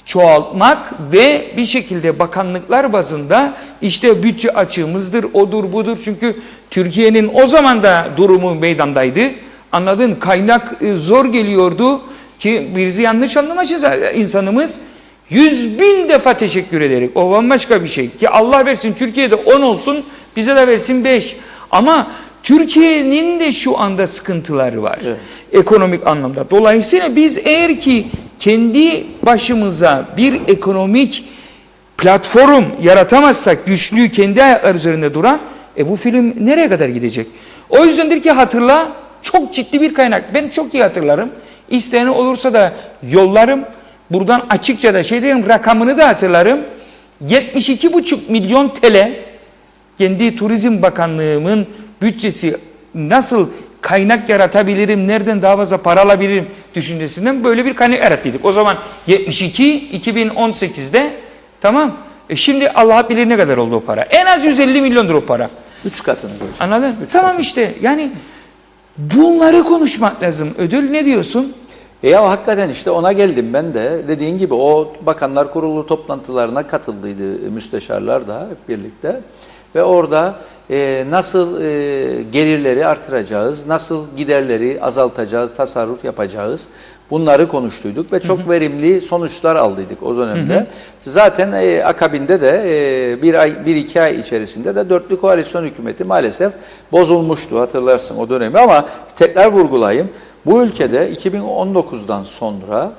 çoğaltmak ve bir şekilde bakanlıklar bazında işte bütçe açığımızdır, odur budur. Çünkü Türkiye'nin o zaman da durumu meydandaydı. Anladın? Kaynak zor geliyordu ki birisi yanlış anlamışız insanımız. 100.000 defa teşekkür ederek. O bambaşka bir şey. Ki Allah versin Türkiye'de 10 olsun, bize de versin 5. Ama Türkiye'nin de şu anda sıkıntıları var. Evet. Ekonomik anlamda. Dolayısıyla biz eğer ki kendi başımıza bir ekonomik platform yaratamazsak, güçlü kendi ayakları üzerinde duran, bu film nereye kadar gidecek? O yüzdendir ki hatırla, çok ciddi bir kaynak. Ben çok iyi hatırlarım. İsteyen olursa da yollarım. Buradan açıkça da şey diyeyim, rakamını da hatırlarım. 72,5 milyon TL kendi Turizm Bakanlığımın bütçesi nasıl kaynak yaratabilirim, nereden daha fazla para alabilirim düşüncesinden böyle bir kaynak yarattıydık. O zaman 2018'de tamam. Şimdi Allah bilir ne kadar oldu o para. En az 150 milyondur o para. 3 katını. Anladın? Tamam işte yani Bunları konuşmak lazım. Ödül ne diyorsun? Ya hakikaten işte ona geldim ben de. Dediğin gibi o Bakanlar Kurulu toplantılarına katıldıydı müsteşarlar da hep birlikte. Ve orada nasıl gelirleri artıracağız, nasıl giderleri azaltacağız, tasarruf yapacağız, bunları konuştuyduk ve çok verimli sonuçlar aldıydık o dönemde. Zaten akabinde de bir iki ay içerisinde de dörtlü koalisyon hükümeti maalesef bozulmuştu, hatırlarsın o dönemi. Ama tekrar vurgulayayım, bu ülkede 2019'dan sonra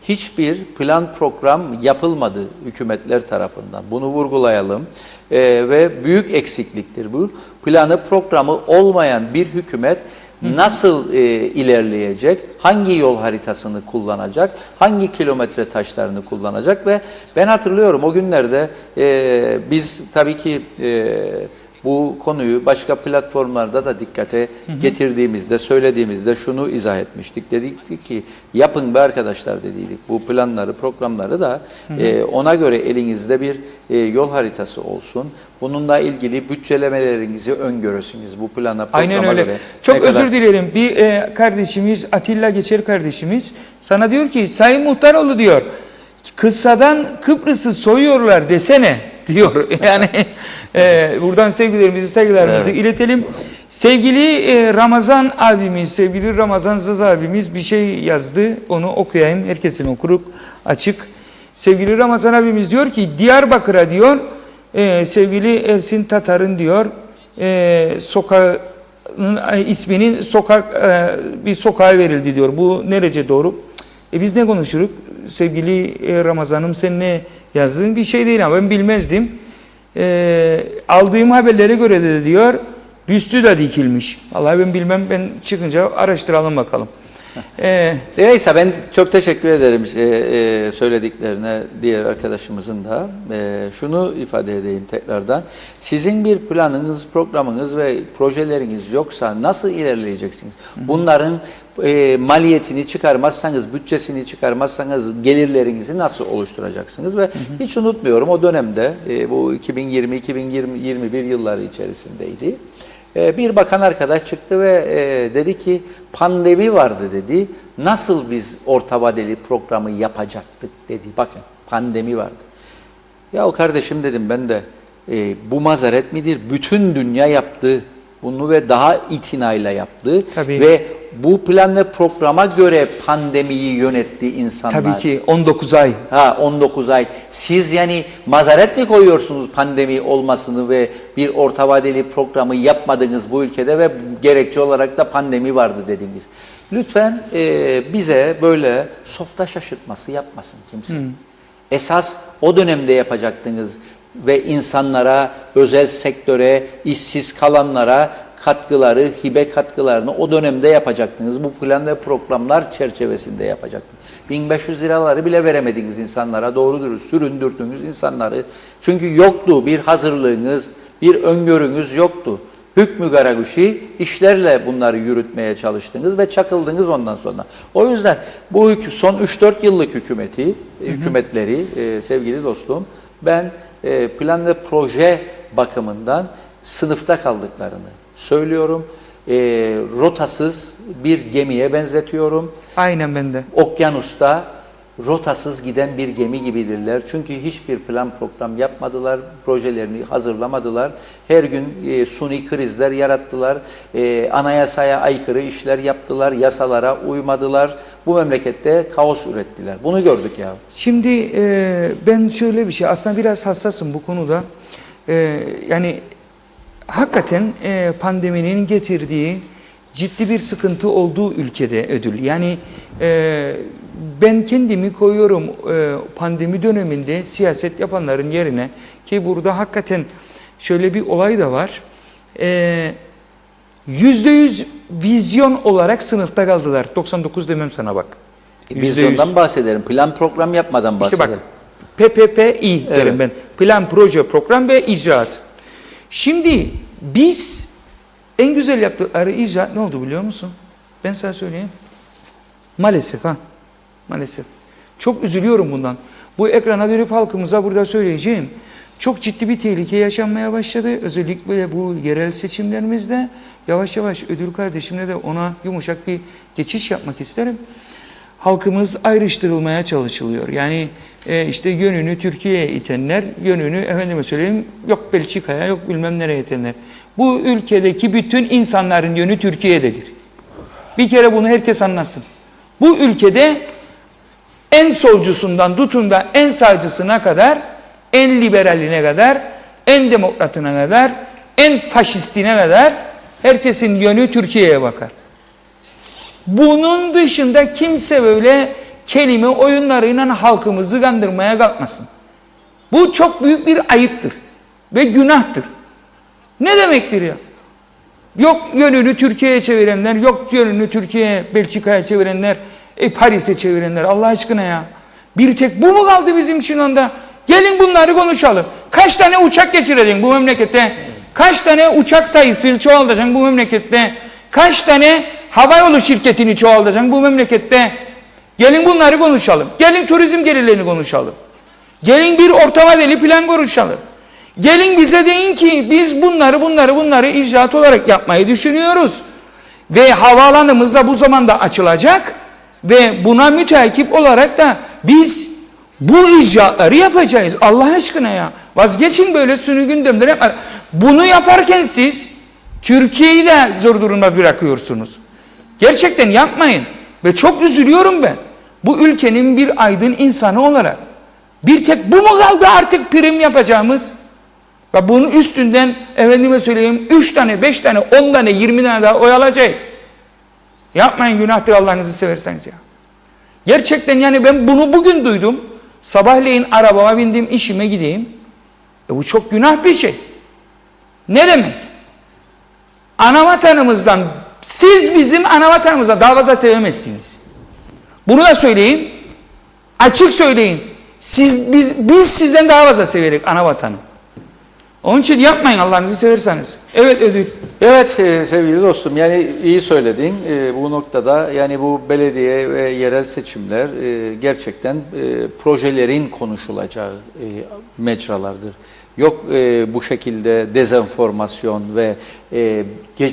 hiçbir plan program yapılmadı hükümetler tarafından. Bunu vurgulayalım. Ve büyük eksikliktir bu. Planı programı olmayan bir hükümet nasıl ilerleyecek, hangi yol haritasını kullanacak, hangi kilometre taşlarını kullanacak ve ben hatırlıyorum o günlerde biz tabii ki bu konuyu başka platformlarda da dikkate getirdiğimizde, söylediğimizde şunu izah etmiştik. Dedik ki yapın be arkadaşlar dediydik. Bu planları, programları da ona göre elinizde bir yol haritası olsun. Bununla ilgili bütçelemelerinizi öngörüsünüz bu plana, programa Aynen öyle. göre. Çok özür dilerim. Bir kardeşimiz, Atilla Geçer kardeşimiz sana diyor ki Sayın Muhtaroğlu diyor, kıssadan Kıbrıs'ı soyuyorlar desene diyor. Yani buradan sevgilerimizi, saygılarımızı iletelim. Sevgili Ramazan abimiz, sevgili Ramazan Zaz abimiz bir şey yazdı. Onu okuyayım. Herkesin okuruk açık. Sevgili Ramazan abimiz diyor ki Diyarbakır'a diyor sevgili Ersin Tatar'ın diyor sokağın isminin bir sokağa verildi diyor. Bu nerece doğru? Biz ne konuşuruk? Sevgili Ramazan'ım sen ne yazdın? Bir şey değil ama ben bilmezdim. Aldığım haberlere göre de diyor büstü de dikilmiş. Vallahi ben bilmem, ben çıkınca araştıralım bakalım. Neyse ben çok teşekkür ederim söylediklerine diğer arkadaşımızın da. Şunu ifade edeyim tekrardan. Sizin bir planınız, programınız ve projeleriniz yoksa nasıl ilerleyeceksiniz? Bunların maliyetini çıkarmazsanız, bütçesini çıkarmazsanız gelirlerinizi nasıl oluşturacaksınız? Ve hiç unutmuyorum o dönemde bu 2020-2021 yılları içerisindeydi. Bir bakan arkadaş çıktı ve dedi ki pandemi vardı dedi. Nasıl biz orta vadeli programı yapacaktık dedi. Bakın pandemi vardı. Ya o kardeşim dedim ben de bu mazeret midir? Bütün dünya yaptı bunu ve daha itinayla yaptı. Tabii. Ve bu plan ve programa göre pandemiyi yönetti insanlar. Tabii ki 19 ay. 19 ay. Siz yani mazeret mi koyuyorsunuz pandemi olmasını ve bir orta vadeli programı yapmadınız bu ülkede ve gerekçe olarak da pandemi vardı dediniz. Lütfen bize böyle softa şaşırtması yapmasın kimse. Esas o dönemde yapacaktınız ve insanlara, özel sektöre, işsiz kalanlara katkıları, hibe katkılarını o dönemde yapacaktınız. Bu plan ve programlar çerçevesinde yapacaktınız. 1500 liraları bile veremediniz insanlara. Doğru dürüst süründürdünüz insanları. Çünkü yoktu bir hazırlığınız, bir öngörünüz yoktu. Hükmü garaguşi işlerle bunları yürütmeye çalıştınız ve çakıldınız ondan sonra. O yüzden bu son 3-4 yıllık hükümetleri sevgili dostum ben plan ve proje bakımından sınıfta kaldıklarını söylüyorum. Rotasız bir gemiye benzetiyorum. Aynen ben de. Okyanusta rotasız giden bir gemi gibidirler. Çünkü hiçbir plan program yapmadılar, projelerini hazırlamadılar. Her gün suni krizler yarattılar, anayasaya aykırı işler yaptılar, yasalara uymadılar. Bu memlekette kaos ürettiler. Bunu gördük ya. Şimdi ben şöyle bir şey, aslında biraz hassasım bu konuda. Yani hakikaten pandeminin getirdiği ciddi bir sıkıntı olduğu ülkede ödül. Yani ben kendimi koyuyorum pandemi döneminde siyaset yapanların yerine, ki burada hakikaten şöyle bir olay da var. %100 vizyon olarak sınıfta kaldılar. 99 demem sana bak. Vizyondan bahsederim. Plan program yapmadan bahsederim. İşte bak PPPİ derim ben. Plan, proje, program ve icraat. Şimdi biz en güzel yaptıkları icraat ne oldu biliyor musun? Ben sana söyleyeyim. Maalesef Maalesef. Çok üzülüyorum bundan. Bu ekrana dönüp halkımıza burada söyleyeceğim. çok ciddi bir tehlike yaşanmaya başladı. Özellikle bu yerel seçimlerimizde yavaş yavaş Ödül kardeşimle de ona yumuşak bir geçiş yapmak isterim. Halkımız ayrıştırılmaya çalışılıyor. Yani işte yönünü Türkiye'ye itenler, yönünü efendime söyleyeyim yok Belçika'ya, yok bilmem nereye itenler. Bu ülkedeki bütün insanların yönü Türkiye'dedir. Bir kere bunu herkes anlasın. Bu ülkede en solcusundan tutun da en sağcısına kadar, en liberaline kadar, en demokratına kadar, en faşistine kadar herkesin yönü Türkiye'ye bakar. Bunun dışında kimse böyle kelime oyunlarıyla halkımızı kandırmaya kalkmasın. Bu çok büyük bir ayıptır ve günahtır. Ne demektir ya? Yok yönünü Türkiye'ye çevirenler, yok yönünü Türkiye'ye, Belçika'ya çevirenler, Paris'e çevirenler. Allah aşkına ya. Bir tek bu mu kaldı bizim şu anda? Gelin bunları konuşalım. Kaç tane uçak geçireceksin bu memlekette? Kaç tane uçak sayısı çoğaltacaksın bu memlekette? Kaç tane havayolu şirketini çoğaltacaksın bu memlekette? Gelin bunları konuşalım. Gelin turizm gelirlerini konuşalım. Gelin bir orta vadeli plan konuşalım. Gelin bize deyin ki biz bunları icraat olarak yapmayı düşünüyoruz. Ve havaalanımız da bu zamanda açılacak. Ve buna müteakip olarak da biz bu icraatları yapacağız. Allah aşkına ya. Vazgeçin böyle suni gündemleri yapma. Bunu yaparken siz Türkiye'yi de zor durumda bırakıyorsunuz. Gerçekten yapmayın. Ve çok üzülüyorum ben. Bu ülkenin bir aydın insanı olarak. Bir tek bu mu kaldı artık prim yapacağımız? Ve bunun üstünden efendime söyleyeyim 3 tane, 5 tane, 10 tane, 20 tane daha oy alacak. Yapmayın günahtır Allah'ınızı severseniz ya. Gerçekten yani ben bunu bugün duydum. Sabahleyin arabama bindim işime gideyim. Bu çok günah bir şey. Ne demek? Anavatanımızdan siz bizim anavatanımızdan daha fazla sevemezsiniz. Bunu da söyleyin. Açık söyleyin. Biz sizden daha fazla severek anavatanı. Onun için yapmayın Allah'ınızı severseniz. Evet Ödül. Evet sevgili dostum yani iyi söyledin. Bu noktada yani bu belediye ve yerel seçimler gerçekten projelerin konuşulacağı mecralardır. Yok bu şekilde dezenformasyon ve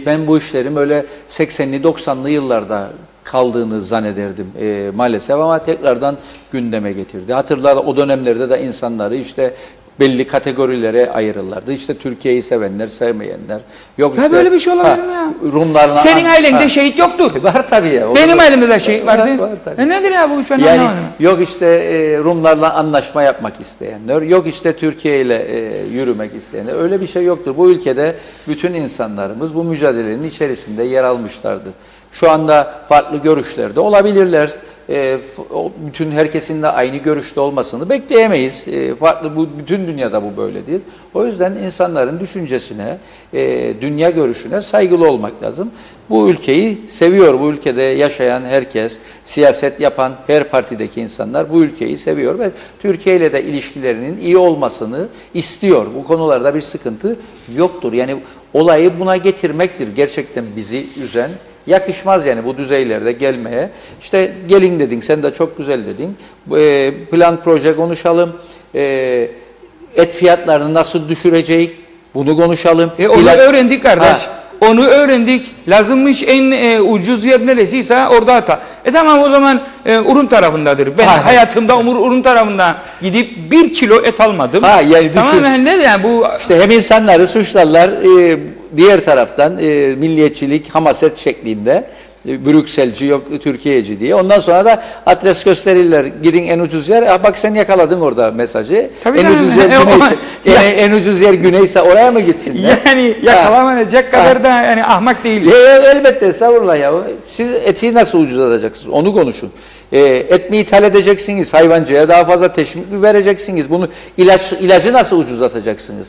ben bu işlerin öyle 80'li 90'lı yıllarda kaldığını zannederdim maalesef ama tekrardan gündeme getirdi. Hatırlar o dönemlerde de insanları işte belli kategorilere ayrılırlardı. İşte Türkiye'yi sevenler, sevmeyenler. Yok ya işte, böyle bir şey olabilir mi ya? Rumlarla senin ailende şehit yoktur. Var tabii ya. Benim ailemde de şehit vardı. Var tabii. Nedir ya bu iş ben yani, anlamadım. yok işte Rumlarla anlaşma yapmak isteyenler, yok işte Türkiye ile yürümek isteyenler. Öyle bir şey yoktur. Bu ülkede bütün insanlarımız bu mücadelenin içerisinde yer almışlardır. Şu anda farklı görüşlerde olabilirler. Bütün herkesin de aynı görüşte olmasını bekleyemeyiz. Bütün dünyada bu böyledir. O yüzden insanların düşüncesine, dünya görüşüne saygılı olmak lazım. Bu ülkeyi seviyor. Bu ülkede yaşayan herkes, siyaset yapan her partideki insanlar bu ülkeyi seviyor ve Türkiye ile de ilişkilerinin iyi olmasını istiyor. Bu konularda bir sıkıntı yoktur. Yani olayı buna getirmektir gerçekten bizi üzen. Yakışmaz yani bu düzeylerde gelmeye. İşte gelin dedin, sen de çok güzel dedin. Plan proje konuşalım. Et fiyatlarını nasıl düşürecek? Bunu konuşalım. Onu öğrendik kardeş. Onu öğrendik. Lazımmış en ucuz yer neresiyse orada hata. Tamam o zaman Urum tarafındadır. Ben hayatımda Urum tarafında gidip 1 kilo et almadım. Yani tamam ne yani bu işte hem insanları suçlarlar diğer taraftan milliyetçilik, hamaset şeklinde Brükselci yok Türkiye'ci diye. Ondan sonra da adres gösterirler. Gidin en ucuz yer. Bak sen yakaladın orada mesajı. Tabii en ucuz yer güneyse, en ucuz yer güneyse oraya mı gitsinler? Yani yakalamayacak kadar da yani ahmak değil. Elbette estağfurullah ya. Siz eti nasıl ucuzlatacaksınız? Onu konuşun. Et mi ithal edeceksiniz? Hayvancıya daha fazla teşvik mi vereceksiniz? Bunu ilacı nasıl ucuzlatacaksınız?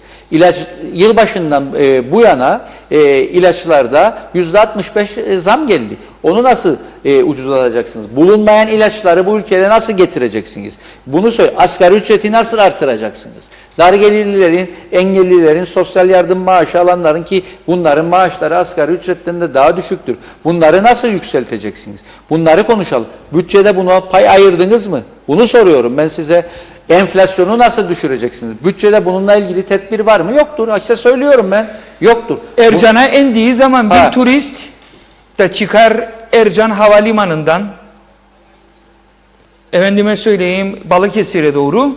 Yılbaşından bu yana ilaçlarda %65 zam geldi. Onu nasıl ucuzlatacaksınız? Bulunmayan ilaçları bu ülkeye nasıl getireceksiniz? Bunu söyle. Asgari ücreti nasıl artıracaksınız? Dar gelirlilerin, engellilerin, sosyal yardım maaşı alanların ki bunların maaşları asgari ücretten de daha düşüktür. Bunları nasıl yükselteceksiniz? Bunları konuşalım. Bütçede buna pay ayırdınız mı? Bunu soruyorum ben size. Enflasyonu nasıl düşüreceksiniz? Bütçede bununla ilgili tedbir var mı? Yoktur. İşte söylüyorum ben. Yoktur. Ercan'a indiği zaman bir turist de çıkar Ercan Havalimanı'ndan, efendime söyleyeyim, Balıkesir'e doğru,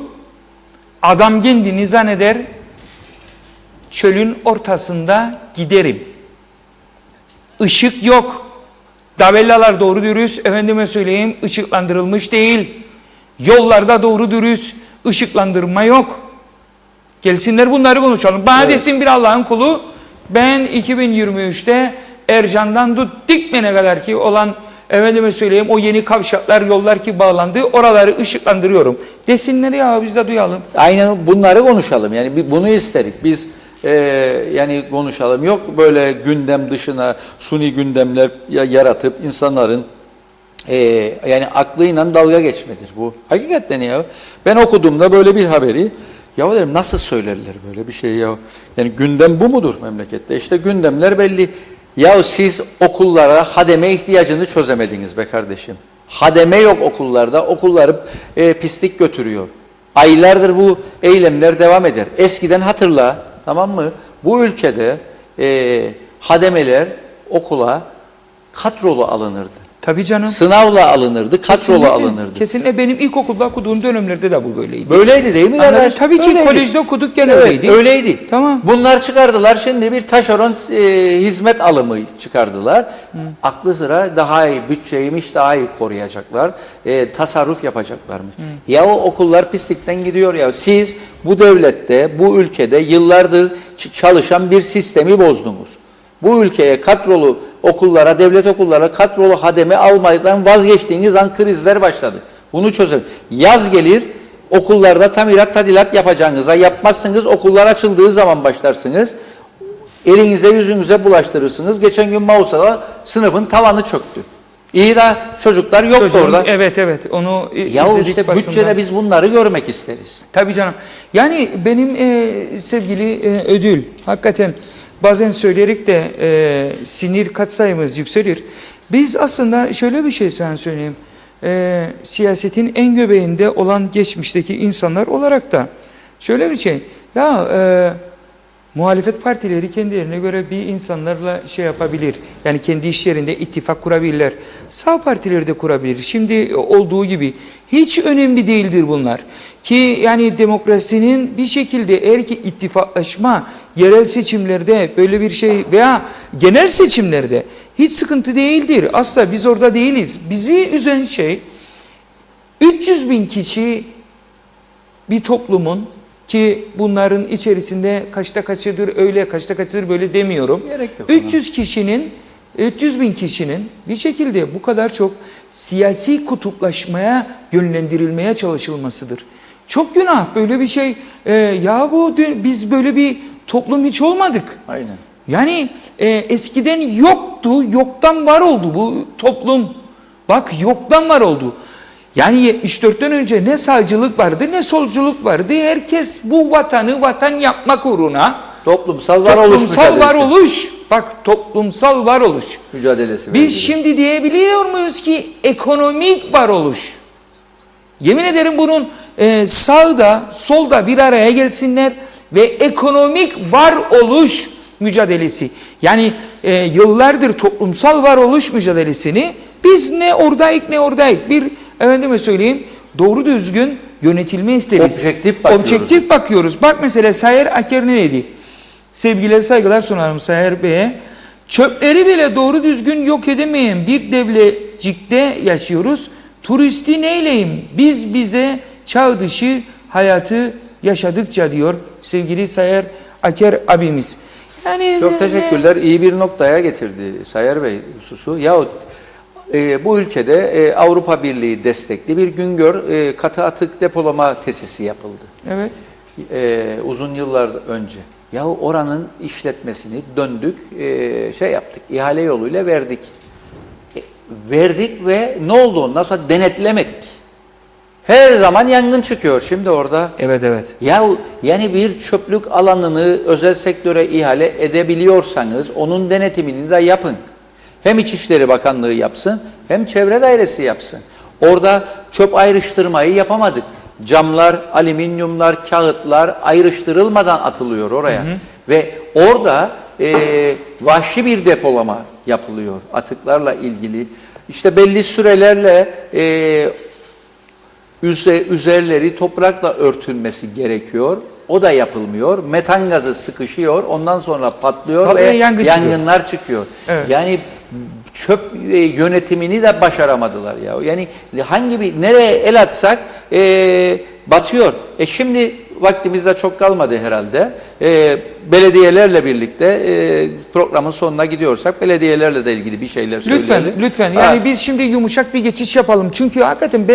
adam kendini zanneder çölün ortasında giderim. Işık yok. Tabelalar doğru dürüst, efendime söyleyeyim, ışıklandırılmış değil. Yollarda doğru dürüst ışıklandırma yok. Gelsinler bunları konuşalım. Bana desin bir Allah'ın kulu, ben 2023'te Ercan'dan tut Dikmen'e kadar ki olan, efendime söyleyeyim, o yeni kavşaklar, yollar ki bağlandı, oraları ışıklandırıyorum. Desinler ya, biz de duyalım. Aynen bunları konuşalım. Yani bunu isterik. Biz yani konuşalım. Yok böyle gündem dışına suni gündemler yaratıp insanların yani aklıyla dalga geçmedir bu. Hakikaten ya. Ben okuduğumda böyle bir haberi, ya dedim nasıl söylerler böyle bir şey ya. Yani gündem bu mudur memlekette? İşte gündemler belli. Ya siz okullara hademe ihtiyacını çözemediniz be kardeşim. Hademe yok okullarda. Okulları pislik götürüyor. Aylardır bu eylemler devam eder. Eskiden hatırla, tamam mı? Bu ülkede hademeler okula kadrolu alınırdı. Tabii canım. Sınavla alınırdı, kadrolu alınırdı. Kesinlikle benim ilkokulda okuduğum dönemlerde de bu böyleydi. Böyleydi değil mi? Tabii ki öyleydi. Kolejde okuduk gene Evet, öyleydi. öyleydi. Tamam. Bunlar çıkardılar, şimdi bir taşeron hizmet alımı çıkardılar. Aklı sıra daha iyi bütçeymiş, daha iyi koruyacaklar. Tasarruf yapacaklarmış. Ya o okullar pislikten gidiyor ya. Siz bu devlette, bu ülkede yıllardır çalışan bir sistemi bozdunuz. Bu ülkeye kadrolu okullara, devlet okullara kadrolu hademe almaktan vazgeçtiğiniz an krizler başladı. Bunu çözelim. Yaz gelir, okullarda tamirat, tadilat yapacağınıza, yapmazsınız, okullar açıldığı zaman başlarsınız. Elinize yüzünüze bulaştırırsınız. Geçen gün Mausa'da sınıfın tavanı çöktü. İyi de çocuklar yoktu orada. Evet onu Yahu izledik işte basından. bütçede biz bunları görmek isteriz. Tabii canım. Yani benim sevgili Ödül, hakikaten bazen söyleyerek de sinir katsayımız yükselir. Biz aslında şöyle bir şey sana söyleyeyim. Siyasetin en göbeğinde olan geçmişteki insanlar olarak da şöyle bir şey. Ya muhalefet partileri kendilerine göre bir insanlarla şey yapabilir. Yani kendi işlerinde ittifak kurabilirler. Sağ partileri de kurabilir. Şimdi olduğu gibi hiç önemli değildir bunlar. Ki yani demokrasinin bir şekilde eğer ki ittifaklaşma yerel seçimlerde böyle bir şey veya genel seçimlerde hiç sıkıntı değildir. Asla biz orada değiliz. Bizi üzen şey 300.000 kişi bir toplumun, ki bunların içerisinde kaçta kaçıdır öyle, kaçta kaçıdır böyle demiyorum. 300.000 kişinin bir şekilde bu kadar çok siyasi kutuplaşmaya yönlendirilmeye çalışılmasıdır. Çok günah böyle bir şey. Biz böyle bir toplum hiç olmadık. Aynen. Yani eskiden yoktu, yoktan var oldu bu toplum. Bak yoktan var oldu. Yani 74'ten önce ne sağcılık vardı ne solculuk vardı. Herkes bu vatanı vatan yapmak uğruna toplumsal varoluş. Bak toplumsal varoluş mücadelesi. Biz şimdi diyebiliyor muyuz ki ekonomik varoluş? Yemin ederim bunun sağda solda bir araya gelsinler ve ekonomik varoluş mücadelesi. Yani yıllardır toplumsal varoluş mücadelesini biz ne oradayık ne oradayık. Bir efendime söyleyeyim doğru düzgün yönetilme isteriz. Objektif bakıyoruz. Bak mesela Sayer Aker ne dedi? Sevgiler saygılar sunarım Sayer Bey'e. Çöpleri bile doğru düzgün yok edemeyen bir devletcikte yaşıyoruz. Turisti neyleyim? Biz bize çağ dışı hayatı yaşadıkça diyor sevgili Sayer Aker abimiz. Yani çok teşekkürler. İyi bir noktaya getirdi Sayer Bey hususu. Yahut bu ülkede Avrupa Birliği destekli bir Güngör katı atık depolama tesisi yapıldı. Evet. Uzun yıllar önce. Yahu oranın işletmesini döndük, şey yaptık, ihale yoluyla verdik. Verdik ve ne oldu ondan sonra denetlemedik. Her zaman yangın çıkıyor şimdi orada. Evet, evet. Ya yani bir çöplük alanını özel sektöre ihale edebiliyorsanız onun denetimini de yapın. Hem İçişleri Bakanlığı yapsın hem Çevre Dairesi yapsın. Orada çöp ayrıştırmayı yapamadık. Camlar, alüminyumlar, kağıtlar ayrıştırılmadan atılıyor oraya. Hı hı. Ve orada vahşi bir depolama yapılıyor atıklarla ilgili. İşte belli sürelerle üzerleri toprakla örtülmesi gerekiyor. O da yapılmıyor. Metan gazı sıkışıyor. Ondan sonra patlıyor ve yangınlar çıkıyor. Evet. Yani çöp yönetimini de başaramadılar ya. Yani nereye el atsak batıyor. Şimdi vaktimiz de çok kalmadı herhalde. Belediyelerle birlikte programın sonuna gidiyorsak belediyelerle de ilgili bir şeyler söyleyelim. Lütfen. Yani biz şimdi yumuşak bir geçiş yapalım. Çünkü hakikaten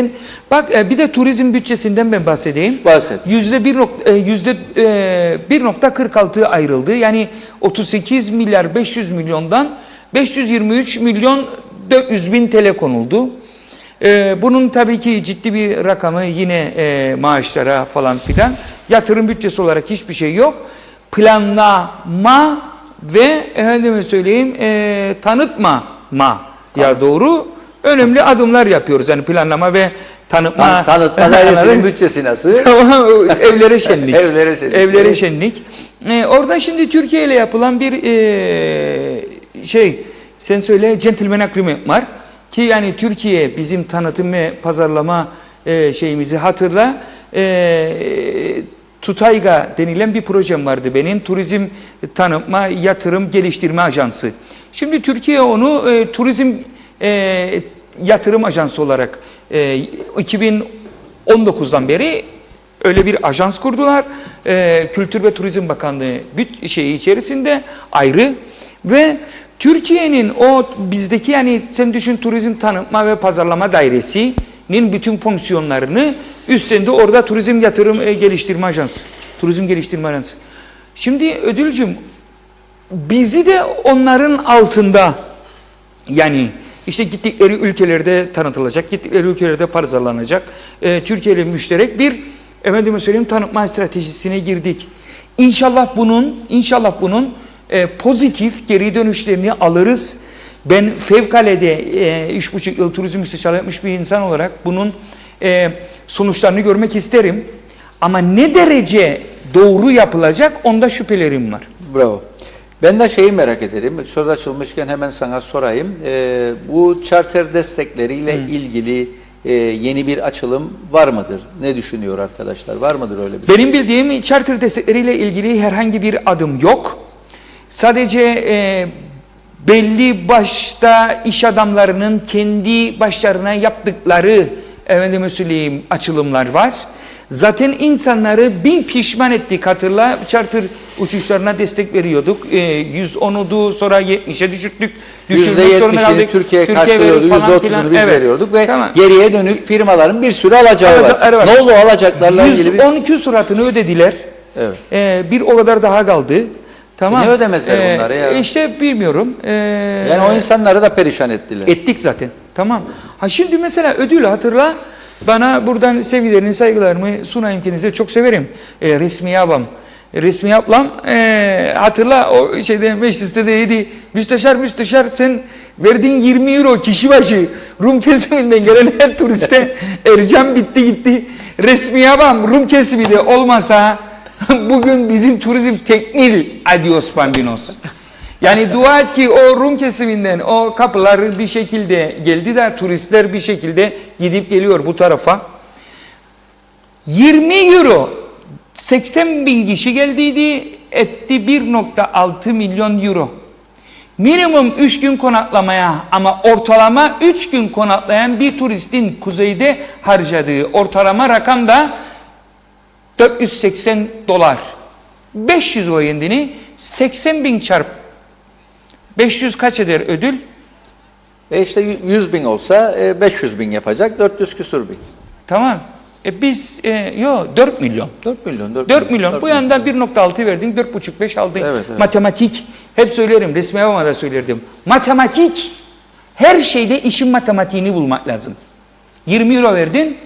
bir de turizm bütçesinden ben bahsedeyim. Bahset. %1.46 ayrıldı. Yani 38 milyar 500 milyondan 523 milyon 400 bin TL konuldu. Bunun tabii ki ciddi bir rakamı yine maaşlara falan filan. Yatırım bütçesi olarak hiçbir şey yok. Planlama ve efendime söyleyeyim tanıtma doğru önemli adımlar yapıyoruz. Yani planlama ve tanıtma dairesinin bütçesi nasıl? Tamam, evlere şenlik. Evlere şenlik. Orada şimdi Türkiye ile yapılan bir sen söyle gentleman agreement var. Ki yani Türkiye bizim tanıtım ve pazarlama şeyimizi hatırla. TUTAYGA denilen bir projem vardı benim. Turizm Tanıtma Yatırım Geliştirme Ajansı. Şimdi Türkiye onu Turizm Yatırım Ajansı olarak 2019'dan beri öyle bir ajans kurdular. Kültür ve Turizm Bakanlığı içerisinde ayrı ve Türkiye'nin o bizdeki yani sen düşün Turizm Tanıtma ve Pazarlama Dairesi'nin bütün fonksiyonlarını üstlendi orada Turizm Yatırım Geliştirme Ajansı. Turizm Geliştirme Ajansı. Şimdi Ödülcüm bizi de onların altında yani işte gittikleri ülkelerde tanıtılacak, gittikleri ülkelerde pazarlanacak. Türkiye ile müşterek bir efendime söyleyeyim tanıtma stratejisine girdik. İnşallah bunun pozitif geri dönüşlerini alırız. Ben fevkalade 3,5 yıl turizm müsteşarlığı yapmış bir insan olarak bunun sonuçlarını görmek isterim. Ama ne derece doğru yapılacak onda şüphelerim var. Bravo. Ben de şeyi merak ederim. Söz açılmışken hemen sana sorayım. Bu charter destekleriyle ilgili yeni bir açılım var mıdır? Ne düşünüyor arkadaşlar? Var mıdır öyle bir şey? Benim bildiğim charter destekleriyle ilgili herhangi bir adım yok. Sadece belli başta iş adamlarının kendi başlarına yaptıkları efendime söyleyeyim açılımlar var. Zaten insanları bin pişman ettik hatırla. Charter uçuşlarına destek veriyorduk. 110'uydu sonra 70'e düşürdük. %70'ini Türkiye karşılıyordu. %30'unu biz veriyorduk ve geriye dönük firmaların bir sürü alacağı var. Ne oldu o alacaklarla ilgili? 110 küsuratını ödediler. Evet. Bir o kadar daha kaldı. Tamam. Ne ödemezler bunları ya? İşte bilmiyorum. Yani o insanları da perişan ettiler. Ettik zaten. Tamam. Şimdi mesela ödül hatırla. Bana buradan sevgilerimi, saygılarımı sunayım kendinize. Çok severim. Resmi ablam hatırla o mecliste deydi. Müsteşar sen verdiğin 20 euro kişi başı Rum kesiminden gelen her turiste Ercan bitti gitti. Resmi ablam Rum kesimi de olmasa bugün bizim turizm tekmil adios bambinos. Yani dua et ki o Rum kesiminden o kapılar bir şekilde geldi de turistler bir şekilde gidip geliyor bu tarafa. 20 euro 80 bin kişi geldiydi etti 1,6 milyon euro. Minimum 3 gün konaklamaya ama ortalama 3 gün konaklayan bir turistin kuzeyde harcadığı ortalama rakam da $480. 500 o kendini 80 bin çarp 500 kaç eder ödül? İşte 100 bin olsa 500 bin yapacak 400 küsur bin. Tamam. Biz 4 milyon. 4 milyon. Bu yandan 1,6 verdin 4,5-5 aldın. Evet. Matematik. Hep söylerim. Resmi havamada söylerdim. Matematik. Her şeyde işin matematiğini bulmak lazım. 20 euro verdin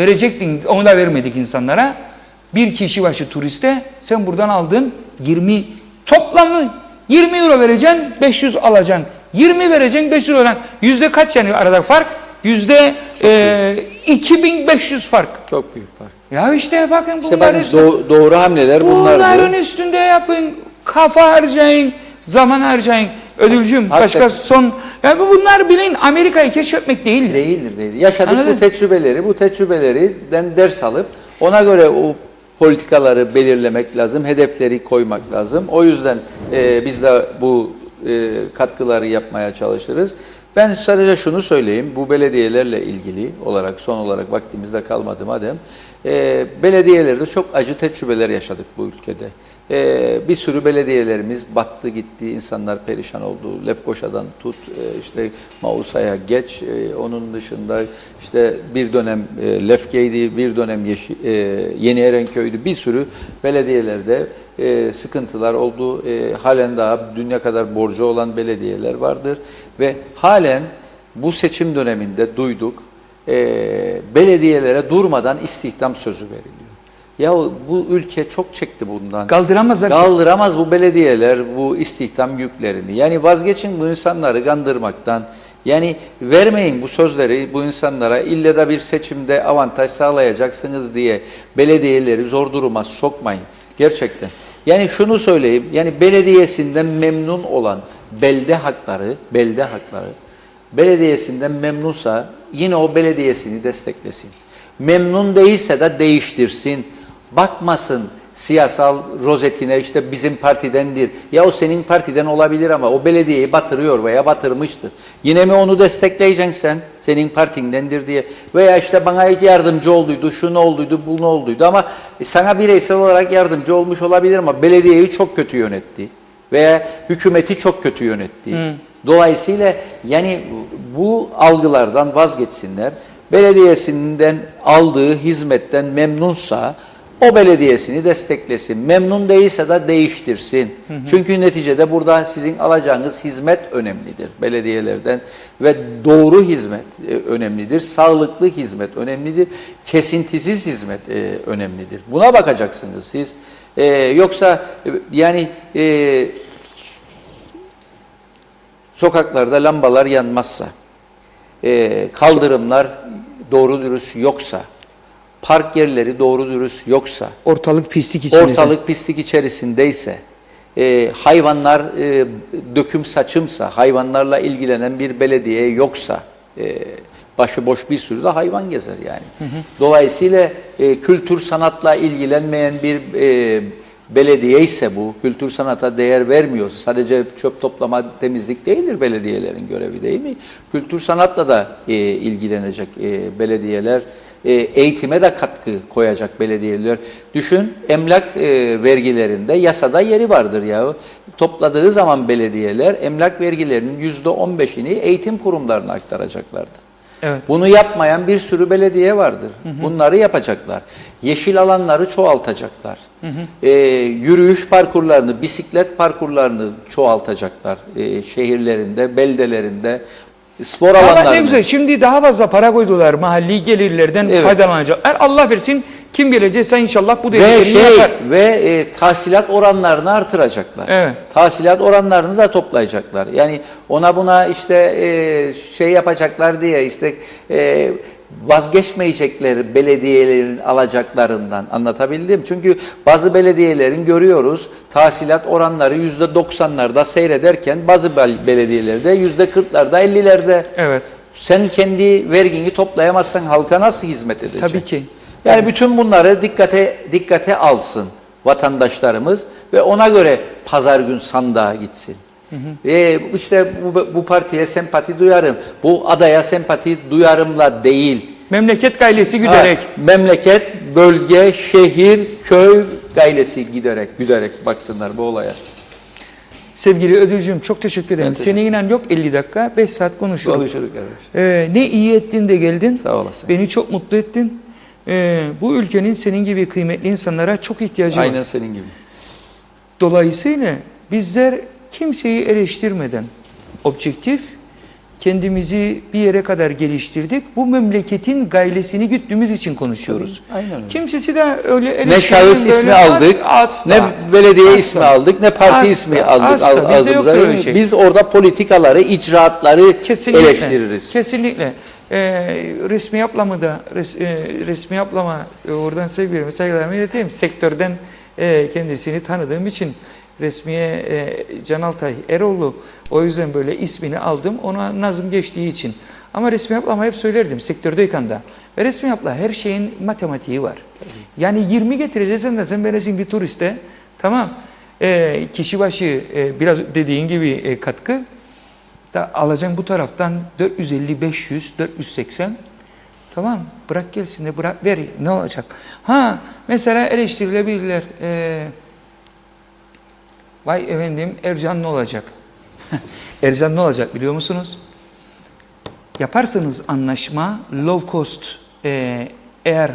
Verecektin, onu da vermedik insanlara. Bir kişi başı turiste sen buradan aldın 20, toplamı 20 euro vereceksin, 500 alacaksın. 20 vereceksin, 500 alacaksın. Yüzde kaç yani arada fark? Yüzde 2500 fark. Çok büyük fark. Ya işte bakın İşte bunların üstünde, doğru hamleler bunlardı. bunların üstünde yapın. Kafa harcayın, zaman harcayın. Ödülcüm başka son... Yani bunlar bilin Amerika'yı keşfetmek değildir. Değildir. Yaşadık Anladın? bu tecrübelerden ders alıp ona göre o politikaları belirlemek lazım, hedefleri koymak lazım. O yüzden biz de bu katkıları yapmaya çalışırız. Ben sadece şunu söyleyeyim, bu belediyelerle ilgili olarak, son olarak vaktimizde kalmadı madem, belediyelerde çok acı tecrübeler yaşadık bu ülkede. Bir sürü belediyelerimiz battı gitti, insanlar perişan oldu. Lefkoşa'dan tut, işte Mausa'ya geç, onun dışında işte bir dönem Lefke'ydi, bir dönem Yeni Erenköy'dü. Bir sürü belediyelerde sıkıntılar oldu. Halen daha dünya kadar borcu olan belediyeler vardır. Ve halen bu seçim döneminde duyduk, belediyelere durmadan istihdam sözü veriliyor. Ya bu ülke çok çekti bundan. Kaldıramaz bu belediyeler bu istihdam yüklerini. Yani vazgeçin bu insanları kandırmaktan. Yani vermeyin bu sözleri bu insanlara, ille de bir seçimde avantaj sağlayacaksınız diye belediyeleri zor duruma sokmayın. Gerçekten. Yani şunu söyleyeyim, yani belediyesinden memnun olan belde hakları, belediyesinden memnunsa yine o belediyesini desteklesin. Memnun değilse de değiştirsin. Bakmasın siyasal rozetine, işte bizim partidendir. Ya o senin partiden olabilir ama o belediyeyi batırıyor veya batırmıştır. Yine mi onu destekleyeceksin sen? Senin partindendir diye. Veya işte bana yardımcı olduydu, şu ne olduydu, bu ne olduydu ama sana bireysel olarak yardımcı olmuş olabilir ama belediyeyi çok kötü yönetti. Veya hükümeti çok kötü yönetti. Dolayısıyla yani bu algılardan vazgeçsinler. Belediyesinden aldığı hizmetten memnunsa o belediyesini desteklesin. Memnun değilse de değiştirsin. Çünkü neticede burada sizin alacağınız hizmet önemlidir belediyelerden ve doğru hizmet önemlidir. Sağlıklı hizmet önemlidir. Kesintisiz hizmet önemlidir. Buna bakacaksınız siz. Yoksa yani sokaklarda lambalar yanmazsa, kaldırımlar doğru dürüst yoksa, park yerleri doğru dürüst yoksa, ortalık pislik içerisindeyse, hayvanlar döküm saçımsa, hayvanlarla ilgilenen bir belediye yoksa, başıboş bir sürü de hayvan gezer yani. Dolayısıyla kültür sanatla ilgilenmeyen bir belediye ise bu, kültür sanata değer vermiyorsa, sadece çöp toplama, temizlik değildir belediyelerin görevi, değil mi? Kültür sanatla da ilgilenecek belediyeler, eğitime de katkı koyacak belediyeler. Düşün, emlak vergilerinde yasada yeri vardır ya. Topladığı zaman belediyeler emlak vergilerinin %15'ini eğitim kurumlarına aktaracaklardı. Evet. Bunu yapmayan bir sürü belediye vardır. Bunları yapacaklar. Yeşil alanları çoğaltacaklar. Yürüyüş parkurlarını, bisiklet parkurlarını çoğaltacaklar. Şehirlerinde, beldelerinde, spor alanlarında. Ne güzel, şimdi daha fazla para koydular, mahalli gelirlerden faydalanacaklar. Allah versin, kim gelecekse inşallah bu devletlerini yapar. Ve tahsilat oranlarını artıracaklar. Evet. Tahsilat oranlarını da toplayacaklar. Yani ona buna işte şey yapacaklar diye işte vazgeçmeyecekleri belediyelerin alacaklarından, anlatabildim. Çünkü bazı belediyelerin görüyoruz tahsilat oranları %90'larda seyrederken bazı belediyelerde %40'larda 50'lerde. Evet. Sen kendi vergini toplayamazsan halka nasıl hizmet edeceksin? Tabii ki. Yani bütün bunları dikkate alsın vatandaşlarımız ve ona göre pazar gün sandığa gitsin. İşte bu partiye sempati duyarım, bu adaya sempati duyarımla değil. Memleket gaylesi güderek. Memleket, bölge, şehir, köy gaylesi güderek baksınlar bu olaya. Sevgili Ödülcüğüm çok teşekkür ederim. Seninle yok 50 dakika, 5 saat konuşuruz. Konuşuruz kardeşim. Ne iyi ettin de geldin. Sağ olasın. Beni çok mutlu ettin. Bu ülkenin senin gibi kıymetli insanlara çok ihtiyacı var. Aynen senin gibi. Dolayısıyla bizler kimseyi eleştirmeden objektif, kendimizi bir yere kadar geliştirdik. Bu memleketin gaylesini güttüğümüz için konuşuyoruz. Aynen öyle. Kimsesi de öyle ne şahıs ismi aldık, ne belediye ismi aldık, ne parti ismi aldık. Bizde yok öyle şey. Biz orada politikaları, icraatları eleştiririz. Kesinlikle. Resmi ablama da resmi ablama oradan seviyorum. Saygılarımı ileteyim. Sektörden kendisini tanıdığım için resmiye Can Altay Eroğlu, o yüzden böyle ismini aldım. Ona nazım geçtiği için. Ama resmi ablama hep söylerdim sektördeyken de. Ve resmi abla her şeyin matematiği var. Yani 20 getireceksen de sen veresin bir turiste. Tamam. Kişi başı biraz dediğin gibi katkı da alacaksın bu taraftan 450, 500, 480. Tamam, bırak gelsin de bırak ver. Ne olacak? Ha, mesela eleştirilebilirler. Vay efendim Ercan ne olacak? Ercan ne olacak biliyor musunuz? Yaparsanız anlaşma low cost air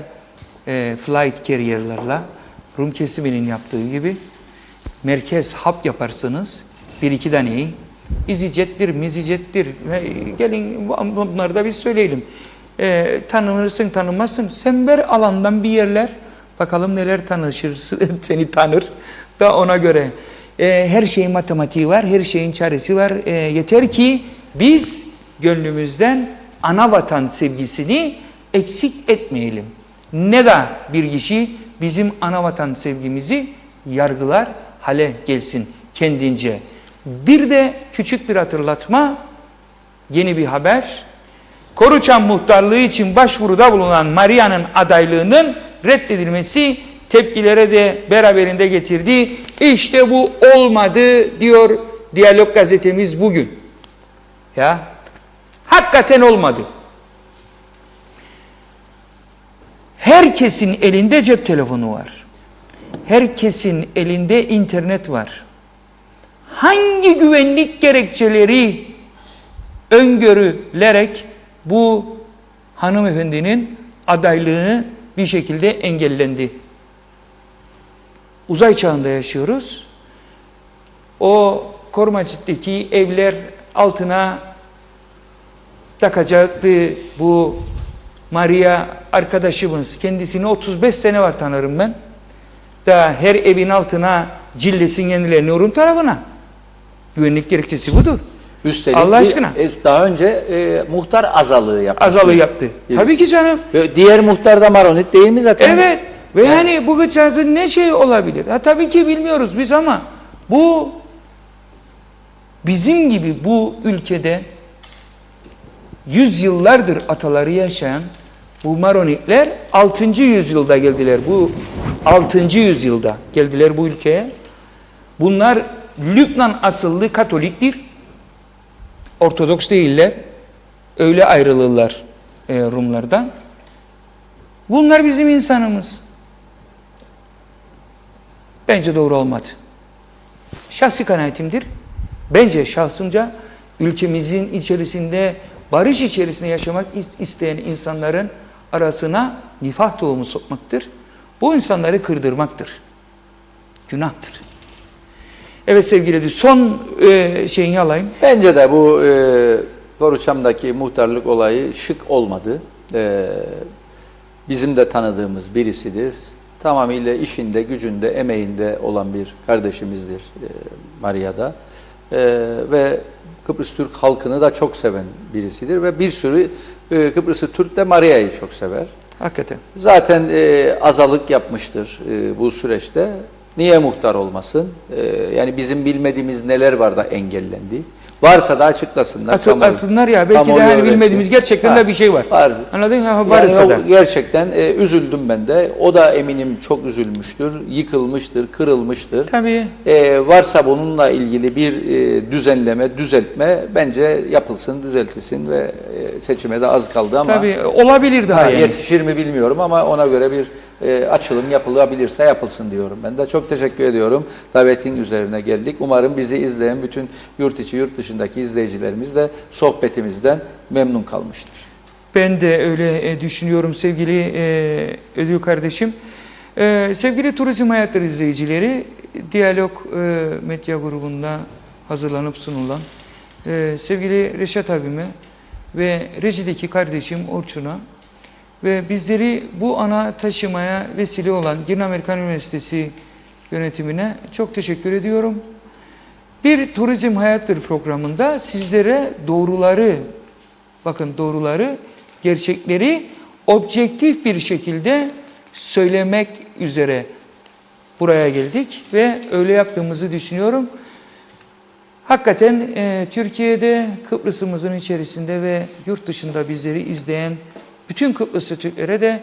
flight carrier'larla Rum kesiminin yaptığı gibi merkez hub yaparsanız bir iki taneyi EasyJet'tir, MiziJet'tir. Gelin bunları da biz söyleyelim. Tanınırsın, tanınmazsın. Sen ver alandan bir yerler. Bakalım neler tanışırsın, seni tanır. Da ona göre. Her şeyin matematiği var, her şeyin çaresi var. Yeter ki biz gönlümüzden ana vatan sevgisini eksik etmeyelim. Ne da bir kişi bizim ana vatan sevgimizi yargılar hale gelsin kendince. Bir de küçük bir hatırlatma, yeni bir haber. Koruçan muhtarlığı için başvuruda bulunan Maria'nın adaylığının reddedilmesi tepkilere de beraberinde getirdi. İşte bu olmadı diyor Diyalog gazetemiz bugün. Ya hakikaten olmadı. Herkesin elinde cep telefonu var. Herkesin elinde internet var. Hangi güvenlik gerekçeleri öngörülerek bu hanımefendinin adaylığı bir şekilde engellendi? Uzay çağında yaşıyoruz. O Kormacık'taki evler altına takacaktı bu Maria arkadaşımız. Kendisini 35 sene var tanırım ben. Da her evin altına cillesin yenilerini Rum tarafına. Güvenlik gerekçesi budur. Üstelik Allah aşkına. Daha önce muhtar azalığı yaptı. Azalığı yaptı. Birisi. Tabii ki canım. Diğer muhtar da Maronit değil mi zaten? Evet. Ve yani bu gıcazın ne şey olabilir? Ha, tabii ki bilmiyoruz biz ama bu bizim gibi bu ülkede yüzyıllardır ataları yaşayan bu Maronitler 6. yüzyılda geldiler. Bu 6. yüzyılda geldiler bu ülkeye. Bunlar Lübnan asıllı Katoliktir. Ortodoks değiller. Öyle ayrılırlar Rumlardan. Bunlar bizim insanımız. Bence doğru olmadı. Şahsi kanaatimdir. Bence şahsımca ülkemizin içerisinde barış içerisinde yaşamak isteyen insanların arasına nifak tohumu sokmaktır. Bu insanları kırdırmaktır. Günahtır. Evet sevgili de son şeyini alayım. Bence de bu Koruçam'daki muhtarlık olayı şık olmadı. Bizim de tanıdığımız birisidir. Tamamıyla işinde, gücünde, emeğinde olan bir kardeşimizdir Maria'da. Ve Kıbrıs Türk halkını da çok seven birisidir. Ve bir sürü Kıbrıslı Türk de Maria'yı çok sever. Hakikaten. Zaten azalık yapmıştır bu süreçte. Niye muhtar olmasın? Yani bizim bilmediğimiz neler var da engellendi. Varsa da açıklasınlar. Açıklasınlar ya. Belki de hani bilmediğimiz gerçekten de bir şey var. Anladın mı? Varsa yani da. Gerçekten üzüldüm ben de. O da eminim çok üzülmüştür. Yıkılmıştır, kırılmıştır. Tabii. Varsa bununla ilgili bir düzenleme, düzeltme bence yapılsın, düzeltilsin ve seçime de az kaldı ama. Tabii olabilir daha yani. Yetişir mi bilmiyorum ama ona göre bir açılım yapılabilirse yapılsın diyorum. Ben de çok teşekkür ediyorum. Davetin üzerine geldik. Umarım bizi izleyen bütün yurt içi, yurt dışındaki izleyicilerimiz de sohbetimizden memnun kalmıştır. Ben de öyle düşünüyorum sevgili Ödül kardeşim. Sevgili Turizm Hayatları izleyicileri, Diyalog Medya grubunda hazırlanıp sunulan sevgili Reşat abime ve rejideki kardeşim Orçun'a ve bizleri bu ana taşımaya vesile olan Girne Amerikan Üniversitesi yönetimine çok teşekkür ediyorum. Bir Turizm Hayattır programında sizlere doğruları, bakın doğruları, gerçekleri objektif bir şekilde söylemek üzere buraya geldik ve öyle yaptığımızı düşünüyorum. Hakikaten Türkiye'de, Kıbrıs'ımızın içerisinde ve yurt dışında bizleri izleyen bütün Kıbrıslı Türklere de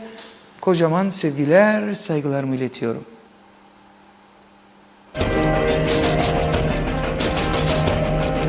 kocaman sevgiler, saygılarımı iletiyorum.